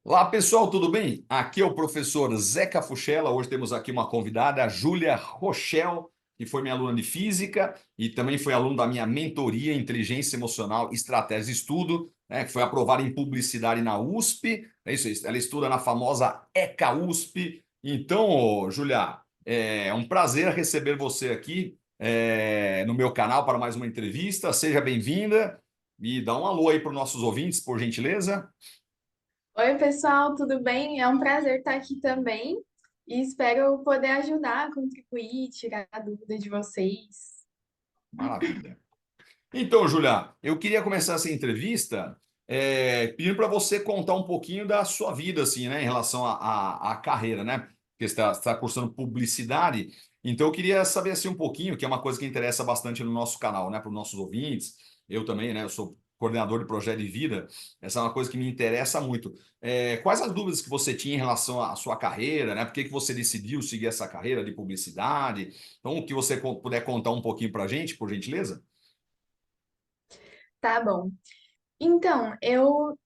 Olá, pessoal, tudo bem? Aqui é o professor Zeca Fuchella. Hoje temos aqui uma convidada, a Júlia Rochel, que foi minha aluna de física e também foi aluna da minha mentoria Inteligência Emocional, Estratégia de Estudo, né, que foi aprovada em publicidade na USP. É isso, ela estuda na famosa ECA USP. Então, Júlia, é um prazer receber você aqui no meu canal para mais uma entrevista. Seja bem-vinda e dá um alô aí para os nossos ouvintes, por gentileza. Oi, pessoal, tudo bem? É um prazer estar aqui também e espero poder ajudar, contribuir, tirar a dúvida de vocês. Maravilha. Então, Julia, eu queria começar essa entrevista pedindo para você contar um pouquinho da sua vida, assim, né, em relação à carreira, né? Porque você está cursando publicidade. Então, eu queria saber assim um pouquinho, que é uma coisa que interessa bastante no nosso canal, né, para os nossos ouvintes. Eu também, né? Eu sou coordenador de projeto de vida. Essa é uma coisa que me interessa muito. Quais as dúvidas que você tinha em relação à sua carreira, né? Por que que você decidiu seguir essa carreira de publicidade? Então, o que você puder contar um pouquinho para a gente, por gentileza? Tá bom. Então, eu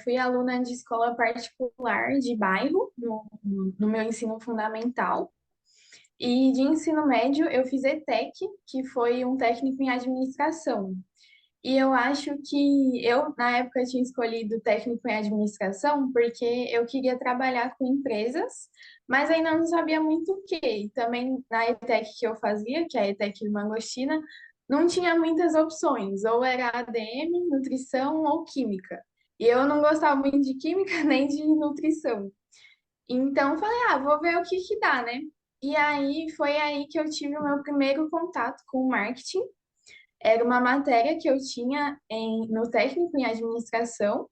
fui aluna de escola particular de bairro no meu ensino fundamental. E de ensino médio, eu fiz ETEC, que foi um técnico em administração. E eu acho que eu, na época, tinha escolhido técnico em administração porque eu queria trabalhar com empresas, mas ainda não sabia muito o quê. E também na ETEC que eu fazia, que é a ETEC de Mangostina, não tinha muitas opções, ou era ADM, nutrição ou química. E eu não gostava muito de química nem de nutrição. Então, falei, vou ver o que que dá, né? E aí foi aí que eu tive o meu primeiro contato com o marketing. Era uma matéria que eu tinha no técnico em administração.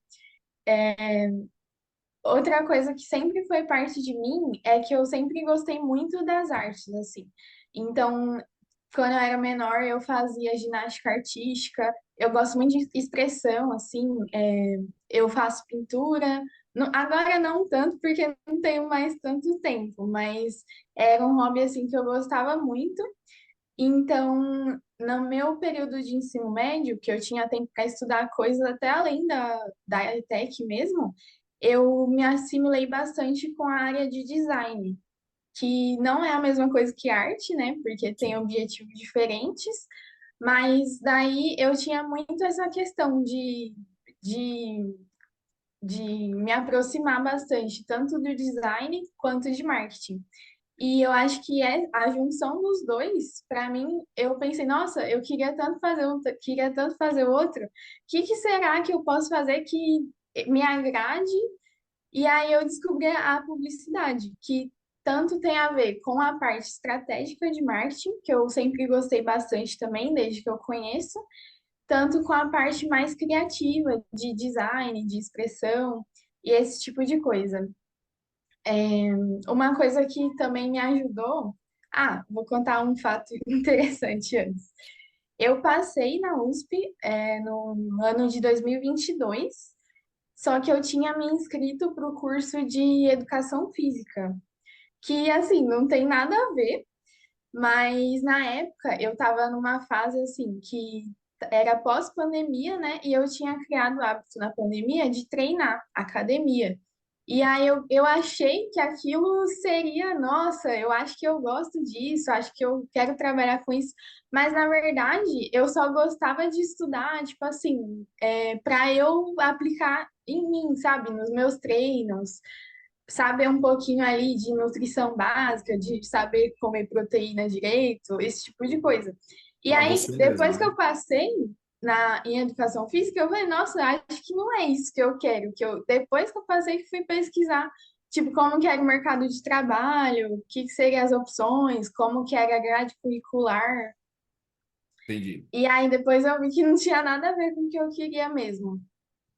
Outra coisa que sempre foi parte de mim é que eu sempre gostei muito das artes, assim. Então, quando eu era menor, eu fazia ginástica artística. Eu gosto muito de expressão, assim. Eu faço pintura. Agora não tanto, porque não tenho mais tanto tempo, mas era um hobby, assim, que eu gostava muito. Então, no meu período de ensino médio, que eu tinha tempo para estudar coisas até além da ETEC mesmo, eu me assimilei bastante com a área de design, que não é a mesma coisa que arte, né? Porque tem Sim. objetivos diferentes, mas daí eu tinha muito essa questão de, de me aproximar bastante, tanto do design quanto de marketing. E eu acho que é a junção dos dois, para mim, eu pensei, nossa, eu queria tanto fazer um, queria tanto fazer outro. O que que será que eu posso fazer que me agrade? E aí eu descobri a publicidade, que tanto tem a ver com a parte estratégica de marketing, que eu sempre gostei bastante também, desde que eu conheço, tanto com a parte mais criativa, de design, de expressão e esse tipo de coisa. Uma coisa que também me ajudou. Vou contar um fato interessante antes. Eu passei na USP, no ano de 2022, só que eu tinha me inscrito para o curso de Educação Física, que, assim, não tem nada a ver, mas na época eu estava numa fase, assim, que era pós-pandemia, né? E eu tinha criado o hábito na pandemia de treinar academia. E aí eu achei que aquilo seria, nossa, eu acho que eu gosto disso, acho que eu quero trabalhar com isso. Mas na verdade, eu só gostava de estudar, tipo assim, para eu aplicar em mim, sabe, nos meus treinos, saber um pouquinho ali de nutrição básica, de saber comer proteína direito, esse tipo de coisa. E Para aí, você mesmo, depois que né? eu passei em educação física, eu falei, nossa, acho que não é isso que eu quero, depois que eu passei, que fui pesquisar, tipo, como que era o mercado de trabalho, o que que seriam as opções, como que era a grade curricular. Entendi. E aí, depois eu vi que não tinha nada a ver com o que eu queria mesmo.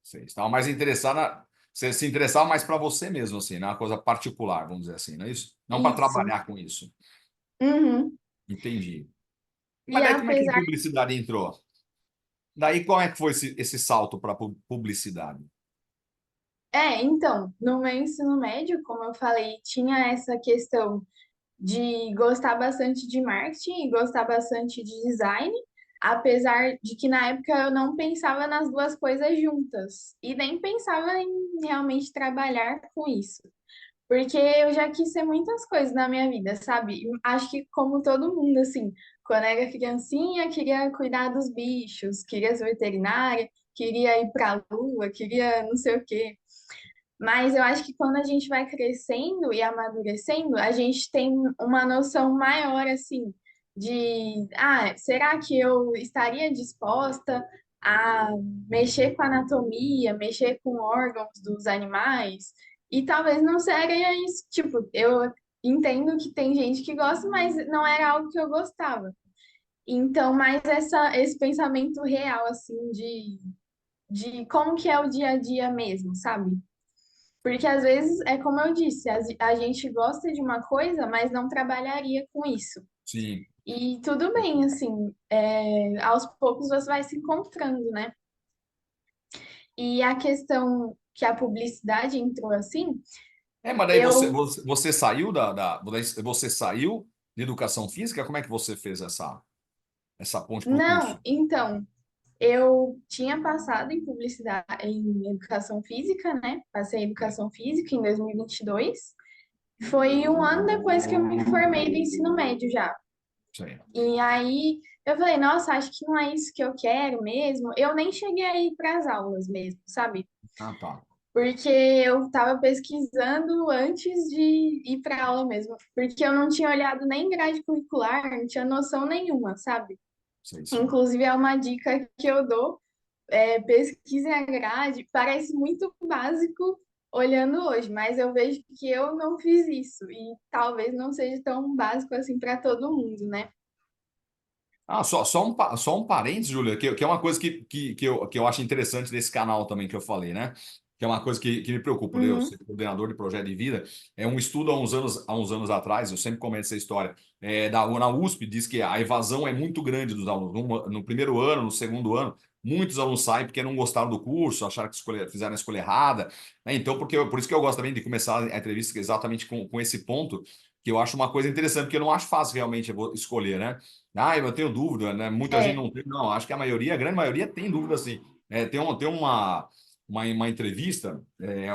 Você estava mais interessada, você se interessava mais para você mesmo, assim, né? Uma coisa particular, vamos dizer assim, não é isso? Não para Isso. trabalhar com isso. Uhum. Entendi. Mas E daí como é que a apesar publicidade entrou? Daí como é que foi esse salto para publicidade? então, no meu ensino médio, como eu falei, tinha essa questão de gostar bastante de marketing e gostar bastante de design, apesar de que na época eu não pensava nas duas coisas juntas e nem pensava em realmente trabalhar com isso. Porque eu já quis ser muitas coisas na minha vida, sabe? Acho que como todo mundo, assim, quando era criancinha, queria cuidar dos bichos, queria ser veterinária, queria ir pra lua, queria não sei o quê. Mas eu acho que quando a gente vai crescendo e amadurecendo, a gente tem uma noção maior, assim, será que eu estaria disposta a mexer com a anatomia, mexer com órgãos dos animais? E talvez não seria isso. Tipo, eu entendo que tem gente que gosta, mas não era algo que eu gostava. Então, mais esse pensamento real, assim, de como que é o dia a dia mesmo, sabe? Porque às vezes, é como eu disse, a gente gosta de uma coisa, mas não trabalharia com isso. Sim. E tudo bem, assim, aos poucos você vai se encontrando, né? E a questão que a publicidade entrou assim, Mas daí eu. você saiu você saiu de educação física? Como é que você fez essa ponte para o Não, curso? então, eu tinha passado em publicidade, em educação física, né? Passei em É, educação física em 2022. Foi um ano depois que eu me formei do ensino médio já. sei. E aí eu falei, nossa, acho que não é isso que eu quero mesmo. Eu nem cheguei a ir para as aulas mesmo, sabe? Ah, tá. Porque eu estava pesquisando antes de ir para aula mesmo. Porque eu não tinha olhado nem grade curricular, não tinha noção nenhuma, sabe? Sei sim. Inclusive, é uma dica que eu dou, pesquise a grade. Parece muito básico olhando hoje, mas eu vejo que eu não fiz isso. E talvez não seja tão básico assim para todo mundo, né? Só um parênteses, Júlia, que é uma coisa que eu acho interessante desse canal também que eu falei, né? Que é uma coisa que me preocupa, né? Eu Uhum. ser coordenador de projeto de vida. É um estudo há uns anos atrás, eu sempre comento essa história, na USP, diz que a evasão é muito grande dos alunos. No primeiro ano, no segundo ano, muitos alunos saem porque não gostaram do curso, acharam que fizeram a escolha errada, né? Então, por isso que eu gosto também de começar a entrevista exatamente com esse ponto, que eu acho uma coisa interessante, porque eu não acho fácil realmente escolher, né? Eu tenho dúvida, né? Muita gente É, não tem. Não, acho que a grande maioria tem dúvida, sim. Tem uma entrevista,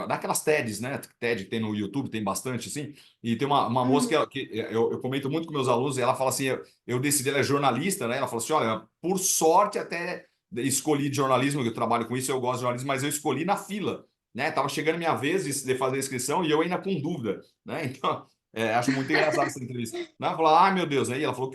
daquelas TEDs, né? TED que tem no YouTube, tem bastante, assim. E tem uma moça uhum. que eu comento muito com meus alunos, e ela fala assim: eu decidi, ela é jornalista, né? Ela falou assim: olha, por sorte até escolhi de jornalismo, que eu trabalho com isso, eu gosto de jornalismo, mas eu escolhi na fila, né? Tava chegando minha vez de fazer a inscrição e eu ainda com dúvida, né? Então, acho muito engraçado essa entrevista. Né? Ela falou, ai meu Deus, aí ela falou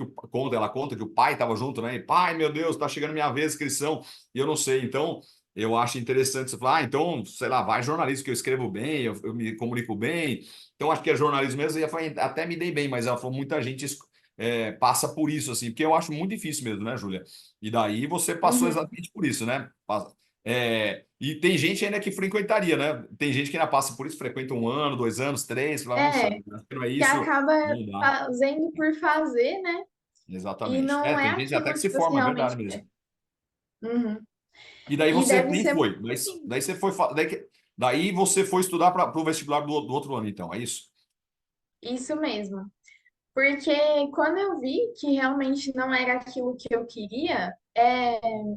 ela conta que o pai estava junto, né? E, pai, meu Deus, está chegando minha vez de inscrição e eu não sei. Então, eu acho interessante você falar, então, sei lá, vai jornalismo, que eu escrevo bem, eu me comunico bem. Então, acho que é jornalismo mesmo. E ela falou, até me dei bem, mas ela falou, muita gente passa por isso, assim, porque eu acho muito difícil mesmo, né, Júlia? E daí você passou Uhum. exatamente por isso, né? E tem gente ainda que frequentaria, né? Tem gente que ainda passa por isso, frequenta um ano, 2 anos, três, fala, nossa, É, acho que não é que isso, acaba não dá. fazendo por fazer, né? E Exatamente. não é Tem gente até aquilo que que se você forma, é verdade realmente mesmo. quer. Uhum. E daí E você deve nem ser muito foi. assim. Daí você foi. Daí você foi estudar para o vestibular do outro ano, então, é isso? Isso mesmo. Porque quando eu vi que realmente não era aquilo que eu queria,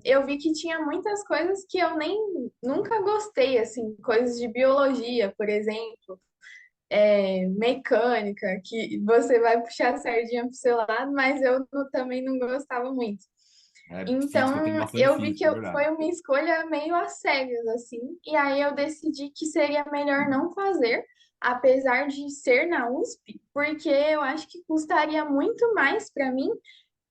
eu vi que tinha muitas coisas que eu nem nunca gostei, assim, coisas de biologia, por exemplo, mecânica, que você vai puxar a sardinha pro seu lado, mas eu também não gostava muito. Física tem Então, bastante eu vi física, que é verdade. foi uma escolha meio às cegas, assim, e aí eu decidi que seria melhor não fazer, apesar de ser na USP, porque eu acho que custaria muito mais para mim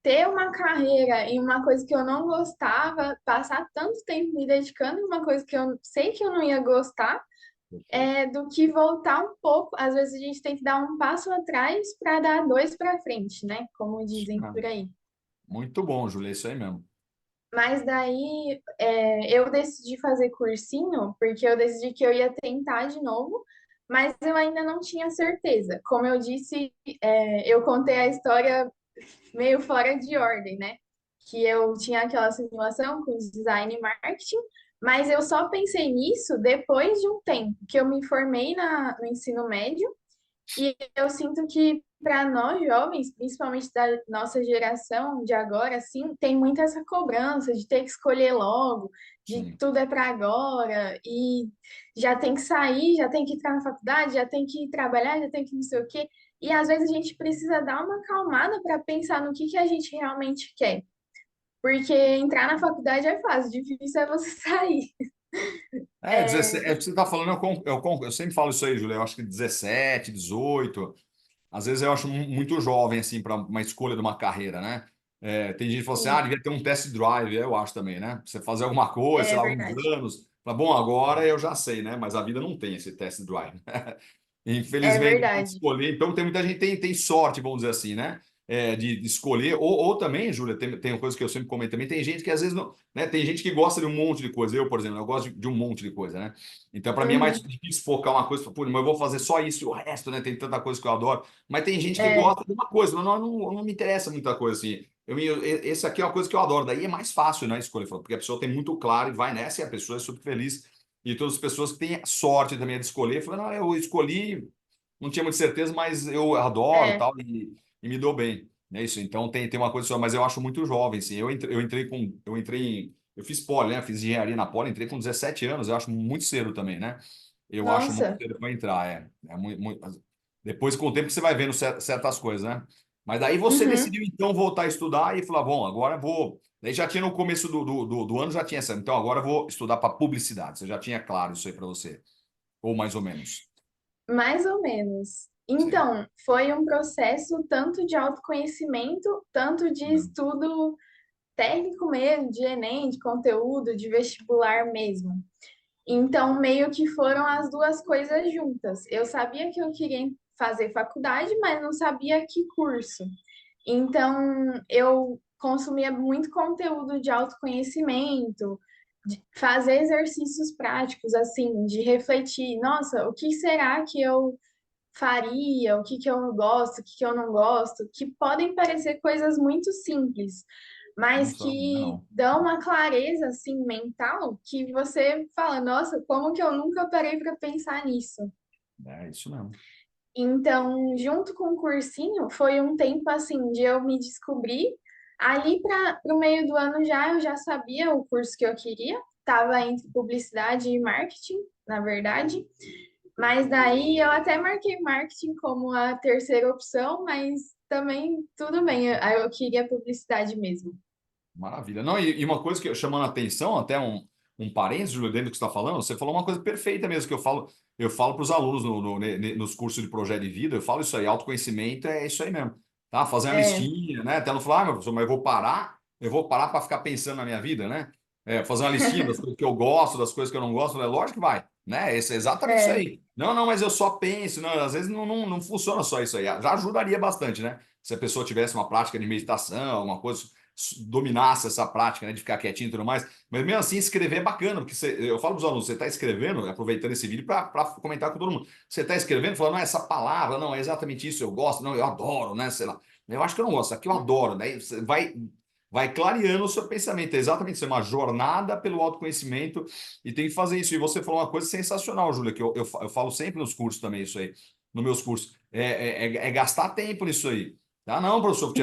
ter uma carreira em uma coisa que eu não gostava, passar tanto tempo me dedicando em uma coisa que eu sei que eu não ia gostar, Perfeito. do que voltar um pouco. Às vezes a gente tem que dar um passo atrás para dar dois para frente, né? Como dizem Ah, por aí. muito bom, Júlia, é isso aí mesmo. Mas daí eu decidi fazer cursinho porque eu decidi que eu ia tentar de novo, mas eu ainda não tinha certeza. Como eu disse, eu contei a história meio fora de ordem, né? Que eu tinha aquela simulação com design e marketing, mas eu só pensei nisso depois de um tempo que eu me formei no ensino médio e eu sinto que para nós jovens, principalmente da nossa geração de agora, assim, tem muito essa cobrança de ter que escolher logo, de Sim. tudo é para agora, e já tem que sair, já tem que entrar na faculdade, já tem que trabalhar, já tem que não sei o quê. E às vezes a gente precisa dar uma acalmada para pensar no que a gente realmente quer. Porque entrar na faculdade é fácil, difícil é você sair. 17, é o que você está falando, eu sempre falo isso aí, Júlia. Eu acho que 17, 18. Às vezes eu acho muito jovem, assim, para uma escolha de uma carreira, né? Tem gente que fala assim, Sim, devia ter um test drive, eu acho também, né? Você fazer alguma coisa, sei é lá, alguns verdade. anos, fala, bom, agora eu já sei, né? Mas a vida não tem esse test drive. É Infelizmente, tem que verdade. escolher. Então, tem muita gente que tem sorte, vamos dizer assim, né? De escolher. Ou também, Júlia, tem uma coisa que eu sempre comento também, tem gente que às vezes não. Né? Tem gente que gosta de um monte de coisa. Eu, por exemplo, eu gosto de um monte de coisa, né? Então, para mim é mais Uhum, difícil focar uma coisa, pô, mas eu vou fazer só isso e o resto, né? Tem tanta coisa que eu adoro. Mas tem gente que é. gosta de uma coisa, mas não me interessa muita coisa assim. Esse aqui é uma coisa que eu adoro. Daí é mais fácil, né, escolher, porque a pessoa tem muito claro e vai nessa e a pessoa é super feliz. E todas as pessoas que têm sorte também de escolher, falam, não, eu escolhi, não tinha muita certeza, mas eu adoro É. tal, e me dou bem. É isso. Então tem uma coisa só, mas eu acho muito jovem, assim. Eu fiz poli, né? Fiz engenharia na poli, entrei com 17 anos, eu acho muito cedo também, né? Eu acho muito Nossa. cedo para entrar, depois, com o tempo, que você vai vendo certas coisas, né? Mas daí você Uhum. decidiu, então, voltar a estudar e falar, bom, agora vou. Daí já tinha no começo do ano, já tinha essa. Então, agora eu vou estudar para publicidade. Você já tinha claro isso aí para você? Ou mais ou menos? Mais ou menos. Sim. Então, foi um processo tanto de autoconhecimento, tanto de Hum. estudo técnico mesmo, de Enem, de conteúdo, de vestibular mesmo. Então, meio que foram as duas coisas juntas. Eu sabia que eu queria fazer faculdade, mas não sabia que curso. Então, eu consumia muito conteúdo de autoconhecimento, de fazer exercícios práticos, assim, de refletir, nossa, o que será que eu faria, o que eu gosto, o que eu não gosto, que podem parecer coisas muito simples, Não mas só, não. que Não. dão uma clareza assim mental que você fala, nossa, como que eu nunca parei para pensar nisso? É isso mesmo. Então, junto com o cursinho, foi um tempo assim de eu me descobrir. Ali para o meio do ano já eu já sabia o curso que eu queria, estava entre publicidade e marketing, na verdade. Mas daí eu até marquei marketing como a terceira opção, mas também tudo bem, eu queria publicidade mesmo. Maravilha. Não, e uma coisa que chamando a atenção, até um parênteses, Júlio, dentro do que você está falando, você falou uma coisa perfeita mesmo, que eu falo para os alunos nos cursos de projeto de vida, eu falo isso aí, autoconhecimento é isso aí mesmo. Tá? Fazer uma É, listinha, né? Até não falar, meu professor, mas eu vou parar para ficar pensando na minha vida, né? Fazer uma listinha das coisas que eu gosto, das coisas que eu não gosto, lógico que vai, né? Esse é exatamente isso é, aí. Não, não, mas eu só penso, não, às vezes não funciona só isso aí. Já ajudaria bastante, né? Se a pessoa tivesse uma prática de meditação, uma coisa dominasse essa prática, né, de ficar quietinho e tudo mais. Mas mesmo assim, escrever é bacana, porque eu falo para os alunos, você está escrevendo, aproveitando esse vídeo para comentar com todo mundo. Você está escrevendo, falando, não, essa palavra, não, é exatamente isso, eu gosto, não, eu adoro, né? Sei lá. Eu acho que eu não gosto, aqui eu adoro. Daí você vai clareando o seu pensamento. É exatamente isso, é uma jornada pelo autoconhecimento e tem que fazer isso. E você falou uma coisa sensacional, Júlia, que eu falo sempre nos cursos também, isso aí, nos meus cursos. É gastar tempo nisso aí. Ah, não, professor,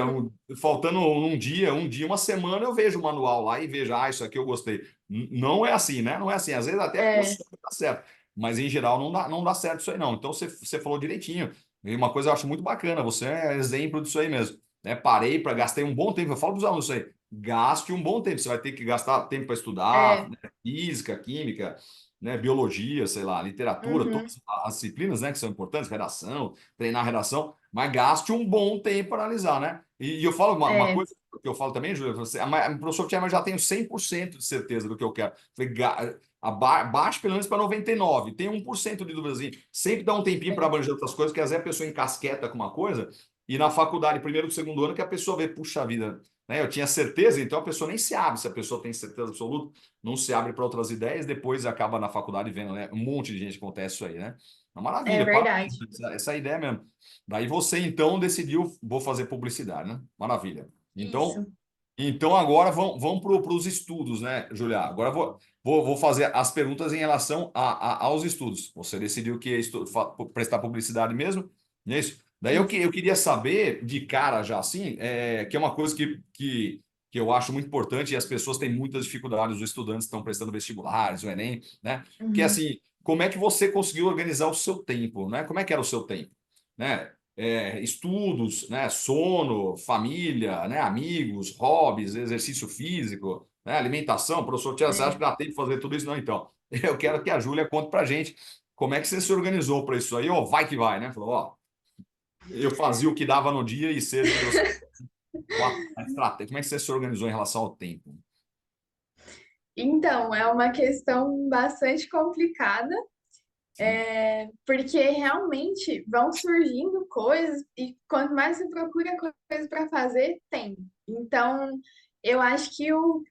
faltando um dia, uma semana, eu vejo o manual lá e vejo, isso aqui eu gostei. Não é assim, né? Não é assim. Às vezes até é, funciona, dá certo. Mas em geral não dá certo isso aí, não. Então você falou direitinho. E uma coisa eu acho muito bacana, você é exemplo disso aí mesmo. Né? Parei para gastei um bom tempo. Eu falo para os alunos isso aí. Gaste um bom tempo. Você vai ter que gastar tempo para estudar, é, né? Física, química, né? Biologia, sei lá, literatura, uhum, todas as disciplinas, né, que são importantes, redação, treinar redação, mas gaste um bom tempo para analisar, né? E eu falo uma é, coisa que eu falo também, Júlia, você, professor Tiago, eu já tenho 100% de certeza do que eu quero. Falei, baixe pelo menos para 99%, tem 1% de dúvidazinho. Sempre dá um tempinho para é, abranger outras coisas, que às vezes a pessoa encasqueta com uma coisa, e na faculdade, primeiro ou segundo ano, que a pessoa vê, puxa vida, né? Eu tinha certeza, então a pessoa nem se abre, se a pessoa tem certeza absoluta, não se abre para outras ideias, depois acaba na faculdade vendo, né? Um monte de gente acontece isso aí, né? Uma é maravilha, parabéns, verdade. essa ideia mesmo. Daí você então decidiu, vou fazer publicidade, né? Maravilha. Isso. Então agora vamos para os estudos, né, Julia? Agora vou fazer as perguntas em relação aos estudos. Você decidiu que ia prestar publicidade mesmo, não é isso? Daí eu queria saber, de cara já assim, que é uma coisa que eu acho muito importante e as pessoas têm muitas dificuldades, os estudantes estão prestando vestibulares, o Enem, né? Que é Uhum. assim, como é que você conseguiu organizar o seu tempo, né? Como é que era o seu tempo, né? Estudos, né? Sono, família, né? Amigos, hobbies, exercício físico, né? Alimentação. Professor Tia, você acha É. que dá tempo de fazer tudo isso? Não, então. Eu quero que a Júlia conte pra gente como é que você se organizou para isso aí, ó, vai que vai, né? Falou, ó, eu fazia o que dava no dia e seja o que Deus quiser. A estratégia, como é que você se organizou em relação ao tempo? Então, é uma questão bastante complicada, Sim. porque realmente vão surgindo coisas e quanto mais você procura coisas para fazer, tem. Então, eu acho que o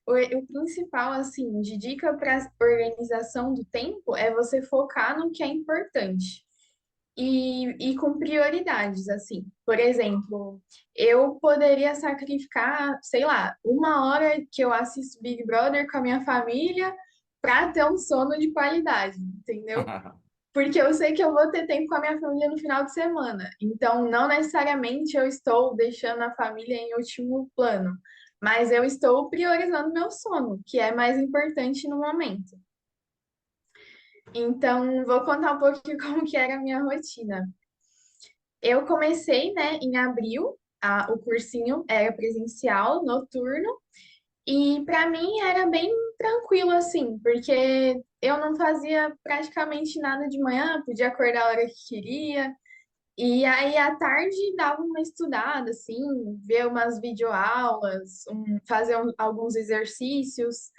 principal, assim, de dica para organização do tempo é você focar no que é importante. E com prioridades, assim. Por exemplo, eu poderia sacrificar, sei lá, 1 hora que eu assisto Big Brother com a minha família para ter um sono de qualidade, entendeu? Porque eu sei que eu vou ter tempo com a minha família no final de semana. Então, não necessariamente eu estou deixando a família em último plano, mas eu estou priorizando meu sono, que é mais importante no momento. Então, vou contar um pouquinho como que era a minha rotina. Eu comecei, né, em abril, o cursinho era presencial, noturno, e para mim era bem tranquilo assim, porque eu não fazia praticamente nada de manhã, podia acordar a hora que queria, e aí à tarde dava uma estudada, assim, ver umas videoaulas, fazer alguns exercícios,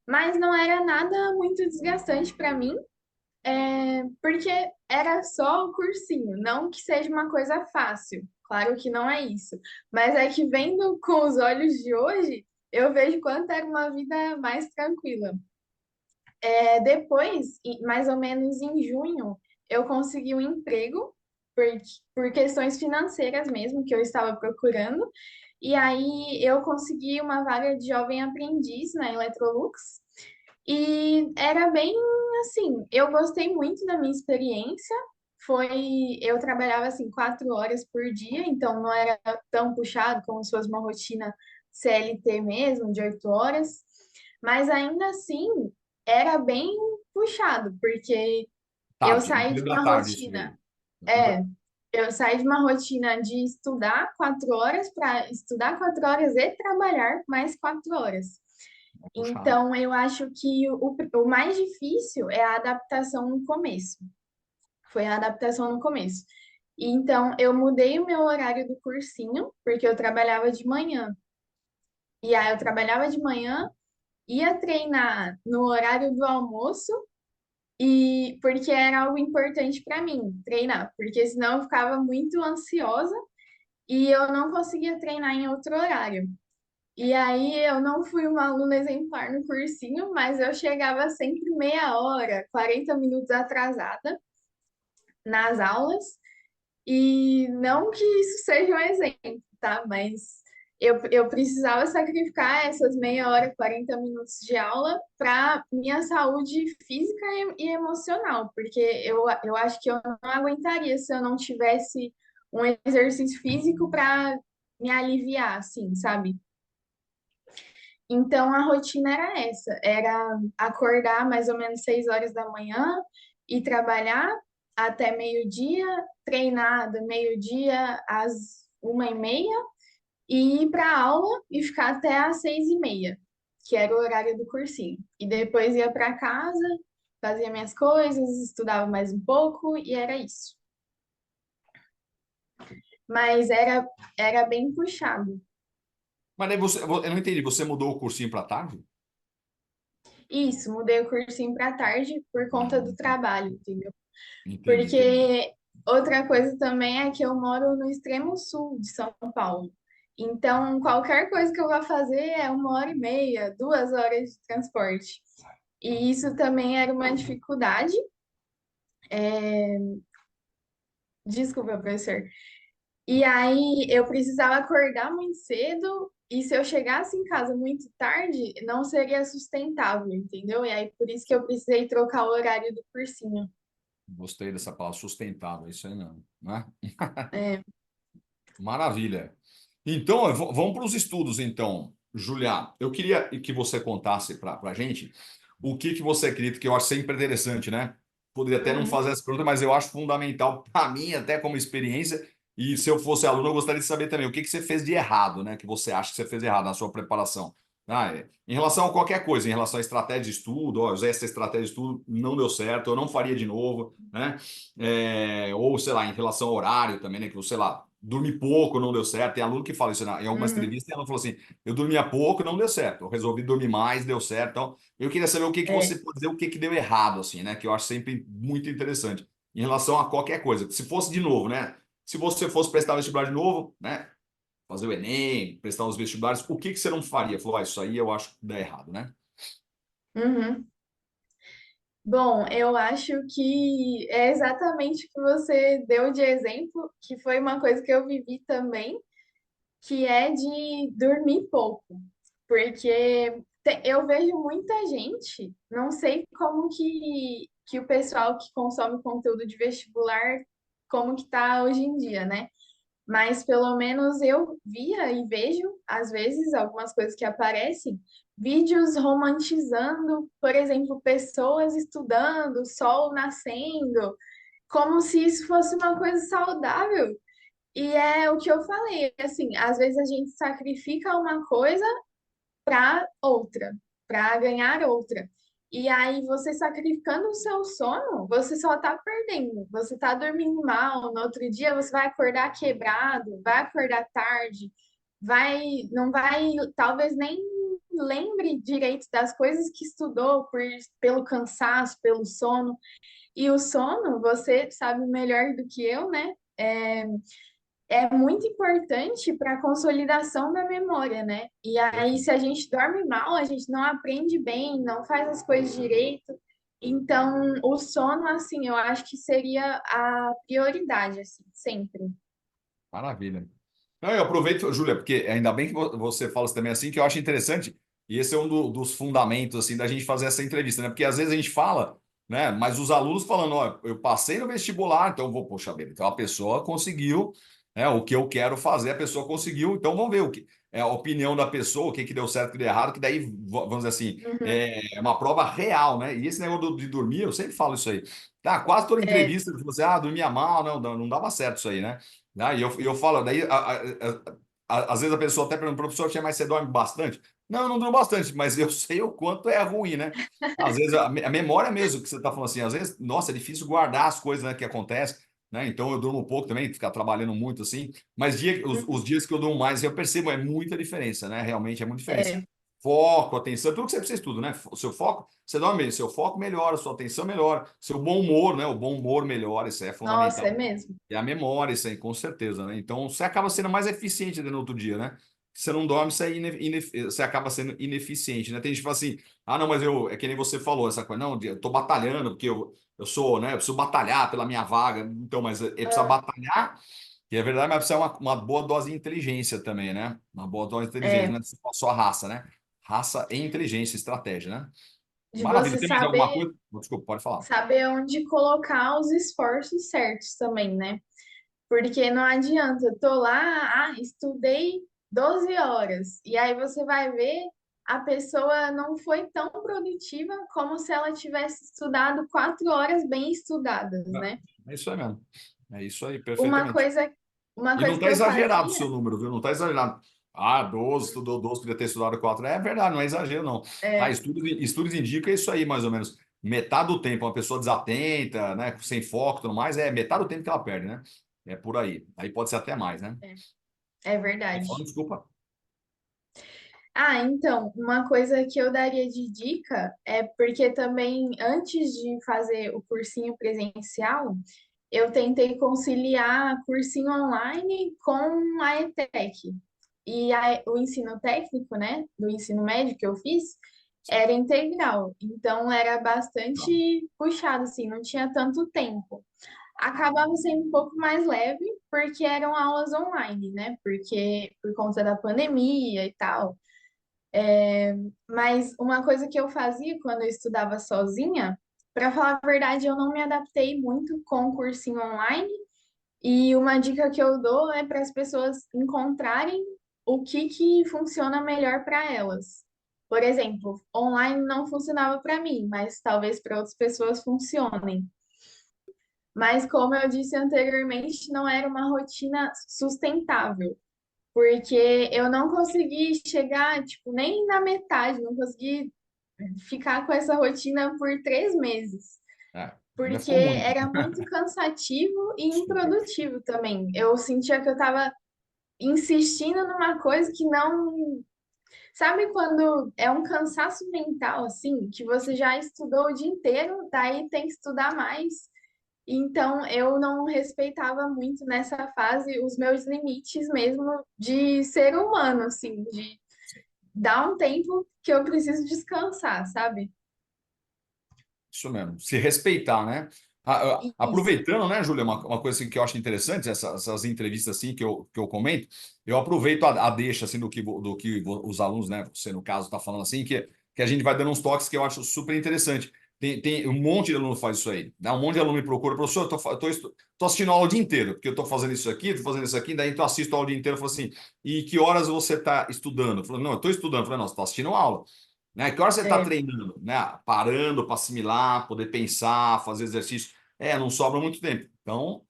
mas não era nada muito desgastante para mim, porque era só o cursinho, não que seja uma coisa fácil. Claro que não é isso. Mas é que vendo com os olhos de hoje, eu vejo quanto era uma vida mais tranquila. Depois, mais ou menos em junho, eu consegui um emprego por, por questões financeiras mesmo, que eu estava procurando. E aí eu consegui uma vaga de jovem aprendiz na Electrolux. E era bem assim, eu gostei muito da minha experiência. Eu trabalhava assim 4 horas por dia, então não era tão puxado como se fosse uma rotina CLT mesmo, de 8 horas. Mas ainda assim, era bem puxado, porque eu Tarde, no saí de período da uma tarde isso rotina, daí. é, eu saí de uma rotina de estudar 4 horas para estudar 4 horas e trabalhar mais 4 horas. Puxado. Então, eu acho que o mais difícil é a adaptação no começo. Foi a adaptação no começo. E então, eu mudei o meu horário do cursinho, porque eu trabalhava de manhã. E aí, eu trabalhava de manhã, ia treinar no horário do almoço, e porque era algo importante para mim, treinar, porque senão eu ficava muito ansiosa e eu não conseguia treinar em outro horário. E aí eu não fui uma aluna exemplar no cursinho, mas eu chegava sempre meia hora, 40 minutos atrasada nas aulas. E não que isso seja um exemplo, tá? Mas eu precisava sacrificar essas meia hora, 40 minutos de aula para minha saúde física e emocional, porque eu acho que eu não aguentaria se eu não tivesse um exercício físico para me aliviar, assim, sabe? Então a rotina era essa, era acordar mais ou menos 6 horas da manhã e trabalhar até meio-dia, treinar do meio-dia às 1h30 e ir para aula e ficar até às 6h30, que era o horário do cursinho. E depois ia para casa, fazia minhas coisas, estudava mais um pouco e era isso. Mas era bem puxado. Mas daí eu não entendi, você mudou o cursinho para tarde? Isso, mudei o cursinho para tarde por Ah, conta do trabalho, entendeu? entendi. Porque outra coisa também é que eu moro no extremo sul de São Paulo. Então, qualquer coisa que eu vá fazer é 1h30, 2 horas de transporte. E isso também era uma dificuldade. Desculpa, professor. E aí eu precisava acordar muito cedo, e se eu chegasse em casa muito tarde, não seria sustentável, entendeu? E aí por isso que eu precisei trocar o horário do cursinho. Gostei dessa palavra, sustentável, isso aí não, né? Maravilha. Então, vamos para os estudos, então. Julia, eu queria que você contasse para a gente o que você acredita, que eu acho sempre interessante, né? Poderia até não Uhum. fazer essa pergunta, mas eu acho fundamental para mim, até como experiência. E se eu fosse aluno, eu gostaria de saber também o que você fez de errado, né? Que você acha que você fez de errado na sua preparação. Em relação a qualquer coisa, em relação à estratégia de estudo, ó, eu usei essa estratégia de estudo, não deu certo, eu não faria de novo, né? Ou, sei lá, em relação ao horário também, né? Que, sei lá, dormi pouco, não deu certo. Tem aluno que fala isso em algumas Uhum. entrevistas, tem aluno que falou assim, eu dormia pouco, não deu certo. Eu resolvi dormir mais, deu certo. Então, eu queria saber o que você É. pode dizer, o que deu errado, assim, né? Que eu acho sempre muito interessante em relação a qualquer coisa. Se fosse de novo, né? Se você fosse prestar vestibular de novo, né? Fazer o Enem, prestar os vestibulares, o que você não faria? Falou, isso aí eu acho que dá errado, né? Uhum. Bom, eu acho que é exatamente o que você deu de exemplo, que foi uma coisa que eu vivi também, que é de dormir pouco. Porque eu vejo muita gente, não sei como que o pessoal que consome conteúdo de vestibular, como que tá hoje em dia, né? Mas pelo menos eu via e vejo, às vezes, algumas coisas que aparecem, vídeos romantizando, por exemplo, pessoas estudando, sol nascendo, como se isso fosse uma coisa saudável. E é o que eu falei, assim, às vezes a gente sacrifica uma coisa para outra, para ganhar outra. E aí, você sacrificando o seu sono, você só está perdendo. Você está dormindo mal, no outro dia você vai acordar quebrado, vai acordar tarde, não vai, talvez nem lembre direito das coisas que estudou pelo cansaço, pelo sono. E o sono, você sabe melhor do que eu, né? É muito importante para a consolidação da memória, né? E aí, se a gente dorme mal, a gente não aprende bem, não faz as coisas direito. Então, o sono, assim, eu acho que seria a prioridade, assim, sempre. Maravilha. Não, eu aproveito, Júlia, porque ainda bem que você fala isso também assim, que eu acho interessante, e esse é um dos fundamentos assim da gente fazer essa entrevista, né? Porque às vezes a gente fala, né? Mas os alunos falando, ó, eu passei no vestibular, então eu vou, poxa vida, então a pessoa conseguiu, né? O que eu quero fazer, a pessoa conseguiu, então vamos ver o que é a opinião da pessoa, o que que deu certo, o que deu errado, que daí, vamos dizer assim, Uhum. é uma prova real, né? E esse negócio de dormir, eu sempre falo isso aí. Tá, quase toda É, entrevista, você, dormia mal, não dava certo isso aí, né? E eu falo, daí, às vezes a pessoa até pergunta, professor, mas você dorme bastante? Não, eu não durmo bastante, mas eu sei o quanto é ruim, né? Às vezes a memória mesmo que você está falando assim, às vezes, nossa, é difícil guardar as coisas, né, que acontecem, né? Então eu durmo um pouco também, ficar trabalhando muito assim, mas os dias que eu durmo mais, eu percebo, é muita diferença, né? Realmente é muita diferença. é. Foco, atenção, tudo que você precisa de tudo, né? O seu foco, você dorme bem, seu foco melhora, sua atenção melhora, seu bom humor, né? O bom humor melhora, isso é Nossa, fundamental. é mesmo. E a memória, isso aí, com certeza, né? Então, você acaba sendo mais eficiente no outro dia, né? Você não dorme, você, você acaba sendo ineficiente, né? Tem gente que fala assim, não, mas é que nem você falou, essa coisa, não, eu tô batalhando, porque eu sou, né? Eu preciso batalhar pela minha vaga. Então, mas ele precisa Ah, batalhar, que é verdade, mas precisa uma boa dose de inteligência também, né? Uma boa dose de inteligência, não é, é só raça, né? Raça e inteligência, estratégia, né? de Maravilha. você Tem mais alguma saber, coisa? Desculpa, pode falar. saber onde colocar os esforços certos também, né? Porque não adianta, eu tô lá, estudei 12 horas. E aí você vai ver, a pessoa não foi tão produtiva como se ela tivesse estudado 4 horas bem estudadas, né? É isso aí mesmo. É isso aí, Uma perfeitamente. coisa, uma E não coisa que está eu exagerado o fazia, seu número, viu? Não está exagerado. 12, estudou 12, podia ter estudado 4. É verdade, não é exagero, não. Tá, é, estudos indicam isso aí, mais ou menos. Metade do tempo, uma pessoa desatenta, né? Sem foco e tudo mais, é metade do tempo que ela perde, né? É por aí. Aí pode ser até mais, né? é, é Tá falando, verdade. desculpa. Então, uma coisa que eu daria de dica é porque também antes de fazer o cursinho presencial, eu tentei conciliar cursinho online com a ETEC. E o ensino técnico, né, do ensino médio que eu fiz, era integral. Então, era Não. bastante puxado, assim, não tinha tanto tempo. Acabava sendo um pouco mais leve, porque eram aulas online, né? Porque por conta da pandemia e tal. Mas uma coisa que eu fazia quando eu estudava sozinha, para falar a verdade, eu não me adaptei muito com o cursinho online E uma dica que eu dou é para as pessoas encontrarem o que funciona melhor para elas. Por exemplo, online não funcionava para mim, mas talvez para outras pessoas funcionem. Mas como eu disse anteriormente, não era uma rotina sustentável, porque eu não consegui chegar, tipo, nem na metade, não consegui ficar com essa rotina por 3 meses, É, ainda porque ficou muito. era muito cansativo e Super. improdutivo também. Eu sentia que eu estava insistindo numa coisa que não. Sabe quando é um cansaço mental, assim, que você já estudou o dia inteiro, daí tem que estudar mais? Então, eu não respeitava muito nessa fase os meus limites mesmo de ser humano, assim, de dar um tempo que eu preciso descansar, sabe? Isso mesmo, se respeitar, né? Isso. Aproveitando, né, Júlia, uma coisa assim que eu acho interessante, essas entrevistas assim que eu comento, eu aproveito a deixa assim do que os alunos, né, você no caso está falando assim, que a gente vai dando uns toques que eu acho super interessante. Tem um monte de aluno que faz isso aí, né? Um monte de aluno me procura, professor, tô assistindo a aula o dia inteiro, porque eu tô fazendo isso aqui, tô fazendo isso aqui, daí então eu assisto a aula o dia inteiro, eu falo assim, e que horas você está estudando? Eu falo, não, eu estou estudando, eu falei, não, você está assistindo a aula. Né? Que hora você está É. treinando, né? Parando para assimilar, poder pensar, fazer exercício. Não sobra muito tempo. Então,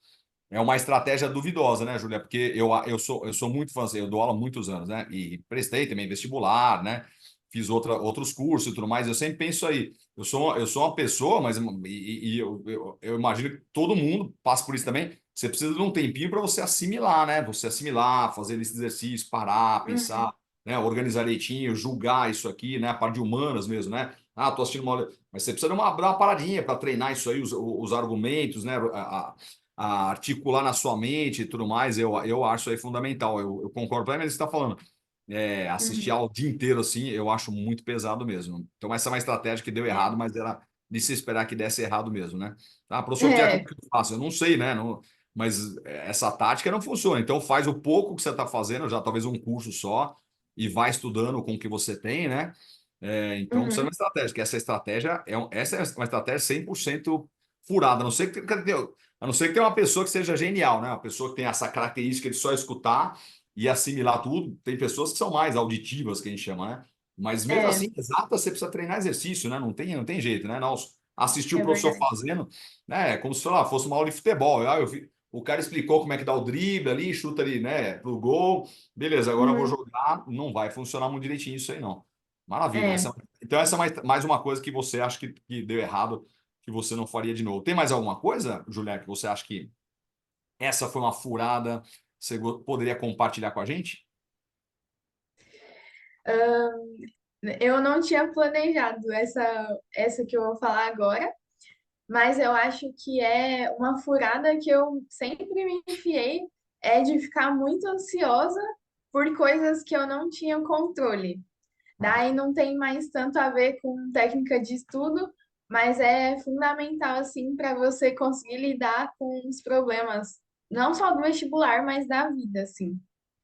é uma estratégia duvidosa, né, Julia? Porque eu sou muito fã, assim, eu dou aula há muitos anos, né? E prestei também vestibular, né? Fiz outros cursos e tudo mais. Eu sempre penso aí. Eu sou uma pessoa, mas eu imagino que todo mundo passa por isso também. Você precisa de um tempinho para você assimilar, né? Você assimilar, fazer esse exercício, parar, Uhum, pensar, né? Organizar direitinho, julgar isso aqui, né? A parte de humanas mesmo, né? Ah, tô assistindo uma aula. Mas você precisa dar uma paradinha para treinar isso aí, os argumentos, né? A articular na sua mente e tudo mais, eu acho isso aí fundamental. Eu concordo plenamente com o que você está falando. Assistir uhum. ao dia inteiro assim, eu acho muito pesado mesmo. Então, essa é uma estratégia que deu errado, É. mas era de se esperar que desse errado mesmo, né? Ah, professor, como É. que eu faço? Eu não sei, né? Mas essa tática não funciona. Então, faz o pouco que você está fazendo, já talvez um curso só, e vai estudando com o que você tem, né? Então, precisa de uma Uhum. estratégia, que essa estratégia essa é uma estratégia 100% furada, a não ser que tenha uma pessoa que seja genial, né? Uma pessoa que tem essa característica de só escutar e assimilar tudo. Tem pessoas que são mais auditivas, que a gente chama, né? Mas mesmo É, assim, exata, você precisa treinar exercício, né? Não tem jeito, né? Não, assistir o é professor verdade. fazendo, né? É como se, sei lá, fosse uma aula de futebol. O cara explicou como é que dá o drible ali, chuta ali, né? Pro gol. Beleza, agora eu vou Uhum. jogar. Não vai funcionar muito direitinho isso aí, não. Maravilha. É. Então, essa é mais uma coisa que você acha que deu errado, que você não faria de novo. Tem mais alguma coisa, Juliana, que você acha que essa foi uma furada? Você poderia compartilhar com a gente? Eu não tinha planejado essa que eu vou falar agora, mas eu acho que é uma furada que eu sempre me enfiei, é de ficar muito ansiosa por coisas que eu não tinha controle. Daí não tem mais tanto a ver com técnica de estudo, mas é fundamental assim para você conseguir lidar com os problemas, não só do vestibular, mas da vida, assim.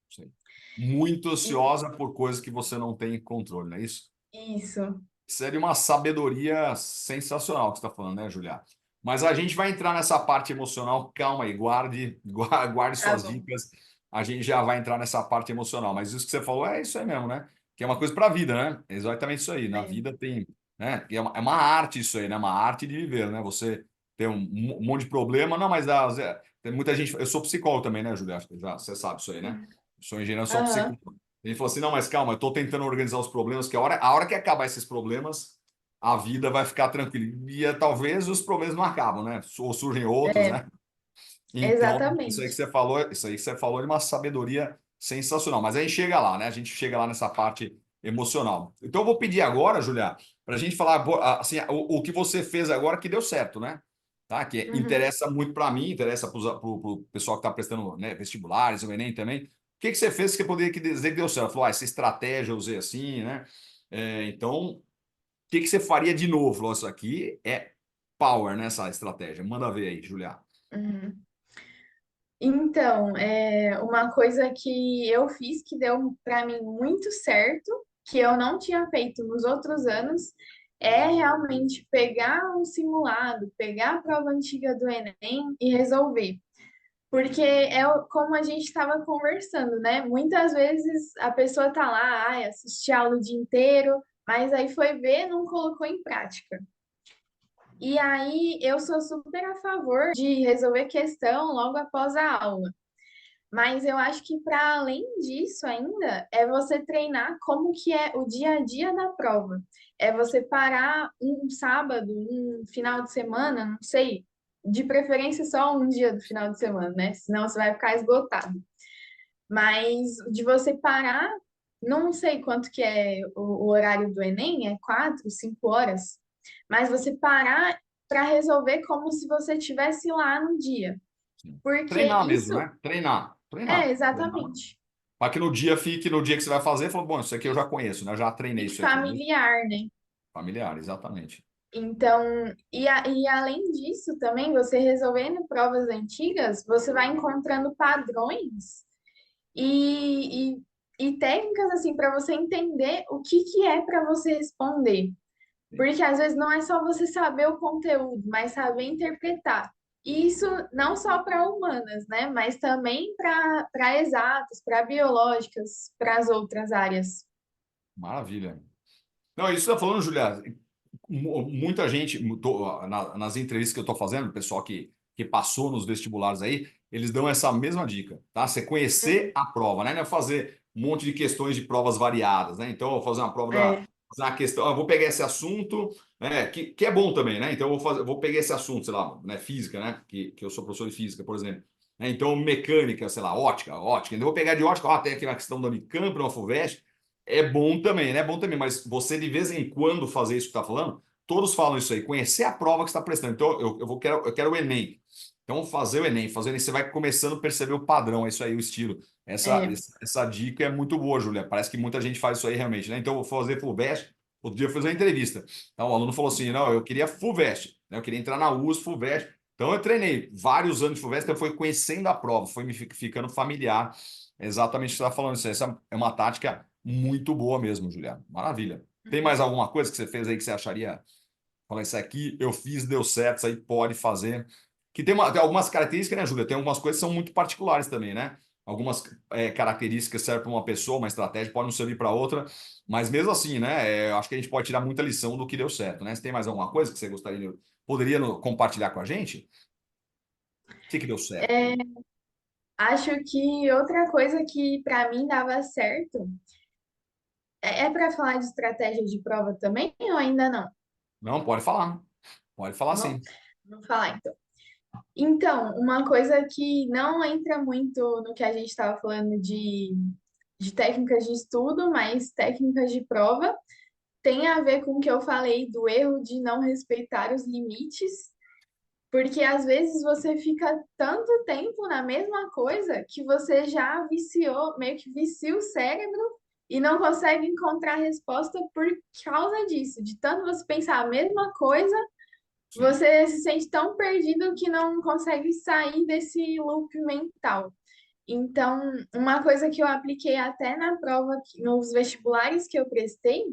Sei. Muito E ansiosa por coisas que você não tem controle, não é isso? isso, Seria uma sabedoria sensacional que você está falando, né, Julia? Mas a gente vai entrar nessa parte emocional. Calma aí, guarde tá suas bom. dicas. A gente já vai entrar nessa parte emocional. Mas isso que você falou é isso aí mesmo, né? Que é uma coisa para a vida, né? É exatamente isso aí. Na É, vida tem, né? É uma arte isso aí, né? Uma arte de viver, né? Você tem um monte de problema, não, mas tem muita gente. Eu sou psicólogo também, né, Julia? Já você sabe isso aí, né? Sou engenheiro, sou aham, psicólogo. Ele falou assim: não, mas calma, eu estou tentando organizar os problemas, que a hora que acabar esses problemas, a vida vai ficar tranquila. E talvez os problemas não acabam, né? Ou surgem outros, é, né? Então, exatamente. isso aí que você falou é uma sabedoria sensacional. Mas a gente chega lá, né? A gente chega lá nessa parte emocional. Então, eu vou pedir agora, Julia, para a gente falar assim, o que você fez agora que deu certo, né? Tá? Que Uhum. interessa muito para mim, interessa para o pessoal que está prestando, né, vestibulares, o Enem também. O que você fez que poderia dizer que deu certo? Falou, essa estratégia eu usei assim, né? Então, que você faria de novo? Falou, isso aqui é power nessa estratégia. Manda ver aí, Julia. Uhum. Então, uma coisa que eu fiz que deu para mim muito certo, que eu não tinha feito nos outros anos, é realmente pegar um simulado, pegar a prova antiga do Enem e resolver. Porque como a gente estava conversando, né? Muitas vezes a pessoa tá lá, ai, assistiu a aula o dia inteiro, mas aí foi ver, não colocou em prática. E aí eu sou super a favor de resolver questão logo após a aula. Mas eu acho que para além disso ainda é você treinar como que é o dia a dia da prova. É você parar um sábado, um final de semana, não sei, de preferência só um dia do final de semana, né? Senão você vai ficar esgotado. Mas de você parar, não sei quanto que é o horário do Enem, é 4, 5 horas, mas você parar para resolver como se você estivesse lá no dia. Sim. Porque Treinar mesmo, isso né? Treinar. é Treinar. Treinar. exatamente. Para que no dia fique, no dia que você vai fazer, falou, bom, isso aqui eu já conheço, né? Eu já treinei Fique isso aqui, né? familiar, né? Familiar, exatamente. Então, e além disso, também, você resolvendo provas antigas, você vai encontrando padrões e, e técnicas, assim, para você entender o que que é para você responder. Sim. Porque às vezes não é só você saber o conteúdo, mas saber interpretar. E isso não só para humanas, né? Mas também para exatas, para biológicas, para as outras áreas. Maravilha. Não, isso está falando, Julia. Muita gente, nas entrevistas que eu estou fazendo, o pessoal que passou nos vestibulares aí, eles dão essa mesma dica, tá? Você conhecer a prova, né? Não é fazer um monte de questões de provas variadas, né? Então, eu vou fazer uma prova É, fazer uma questão, eu vou pegar esse assunto, né? Que é bom também, né? Então, eu vou pegar esse assunto, sei lá, né? Física, né? Que eu sou professor de física, por exemplo. Né? Então, mecânica, sei lá, ótica. Então, eu vou pegar de ótica, ó, tem aqui uma questão da Unicamp, uma FUVEST. É bom também, né? É bom também, mas você de vez em quando fazer isso que está falando, todos falam isso aí, conhecer a prova que está prestando. Então, eu quero o Enem. Então, fazer o Enem, você vai começando a perceber o padrão, é isso aí, o estilo. é, Essa dica é muito boa, Júlia. Parece que muita gente faz isso aí realmente, né? Então, eu vou fazer FUVEST. Outro dia eu fiz uma entrevista. Então, o aluno falou assim: não, eu queria FUVEST, né? Eu queria entrar na US, FUVEST. Então, eu treinei vários anos de FUVEST, então eu fui conhecendo a prova, foi me ficando familiar. Exatamente o que você está falando. Isso. Essa é uma tática muito boa mesmo, Juliano. Maravilha. Tem mais alguma coisa que você fez aí que você acharia? Fala, isso aqui eu fiz, deu certo, isso aí pode fazer. Que tem algumas características, né, Júlia? Tem algumas coisas que são muito particulares também, né? Algumas características servem para uma pessoa, uma estratégia pode não servir para outra, mas mesmo assim, né? Acho que a gente pode tirar muita lição do que deu certo, né? Você tem mais alguma coisa que você poderia compartilhar com a gente? O que deu certo é, aí? acho que outra coisa que para mim dava certo é para falar de estratégia de prova também ou ainda não? Não, pode falar. Pode falar Tá bom? sim. Vamos falar então. Então, uma coisa que não entra muito no que a gente estava falando de técnicas de estudo, mas técnicas de prova, tem a ver com o que eu falei do erro de não respeitar os limites, porque às vezes você fica tanto tempo na mesma coisa que você já viciou, meio que vicia o cérebro e não consegue encontrar resposta por causa disso, de tanto você pensar a mesma coisa, Sim. você se sente tão perdido que não consegue sair desse loop mental. Então, uma coisa que eu apliquei até na prova, nos vestibulares que eu prestei,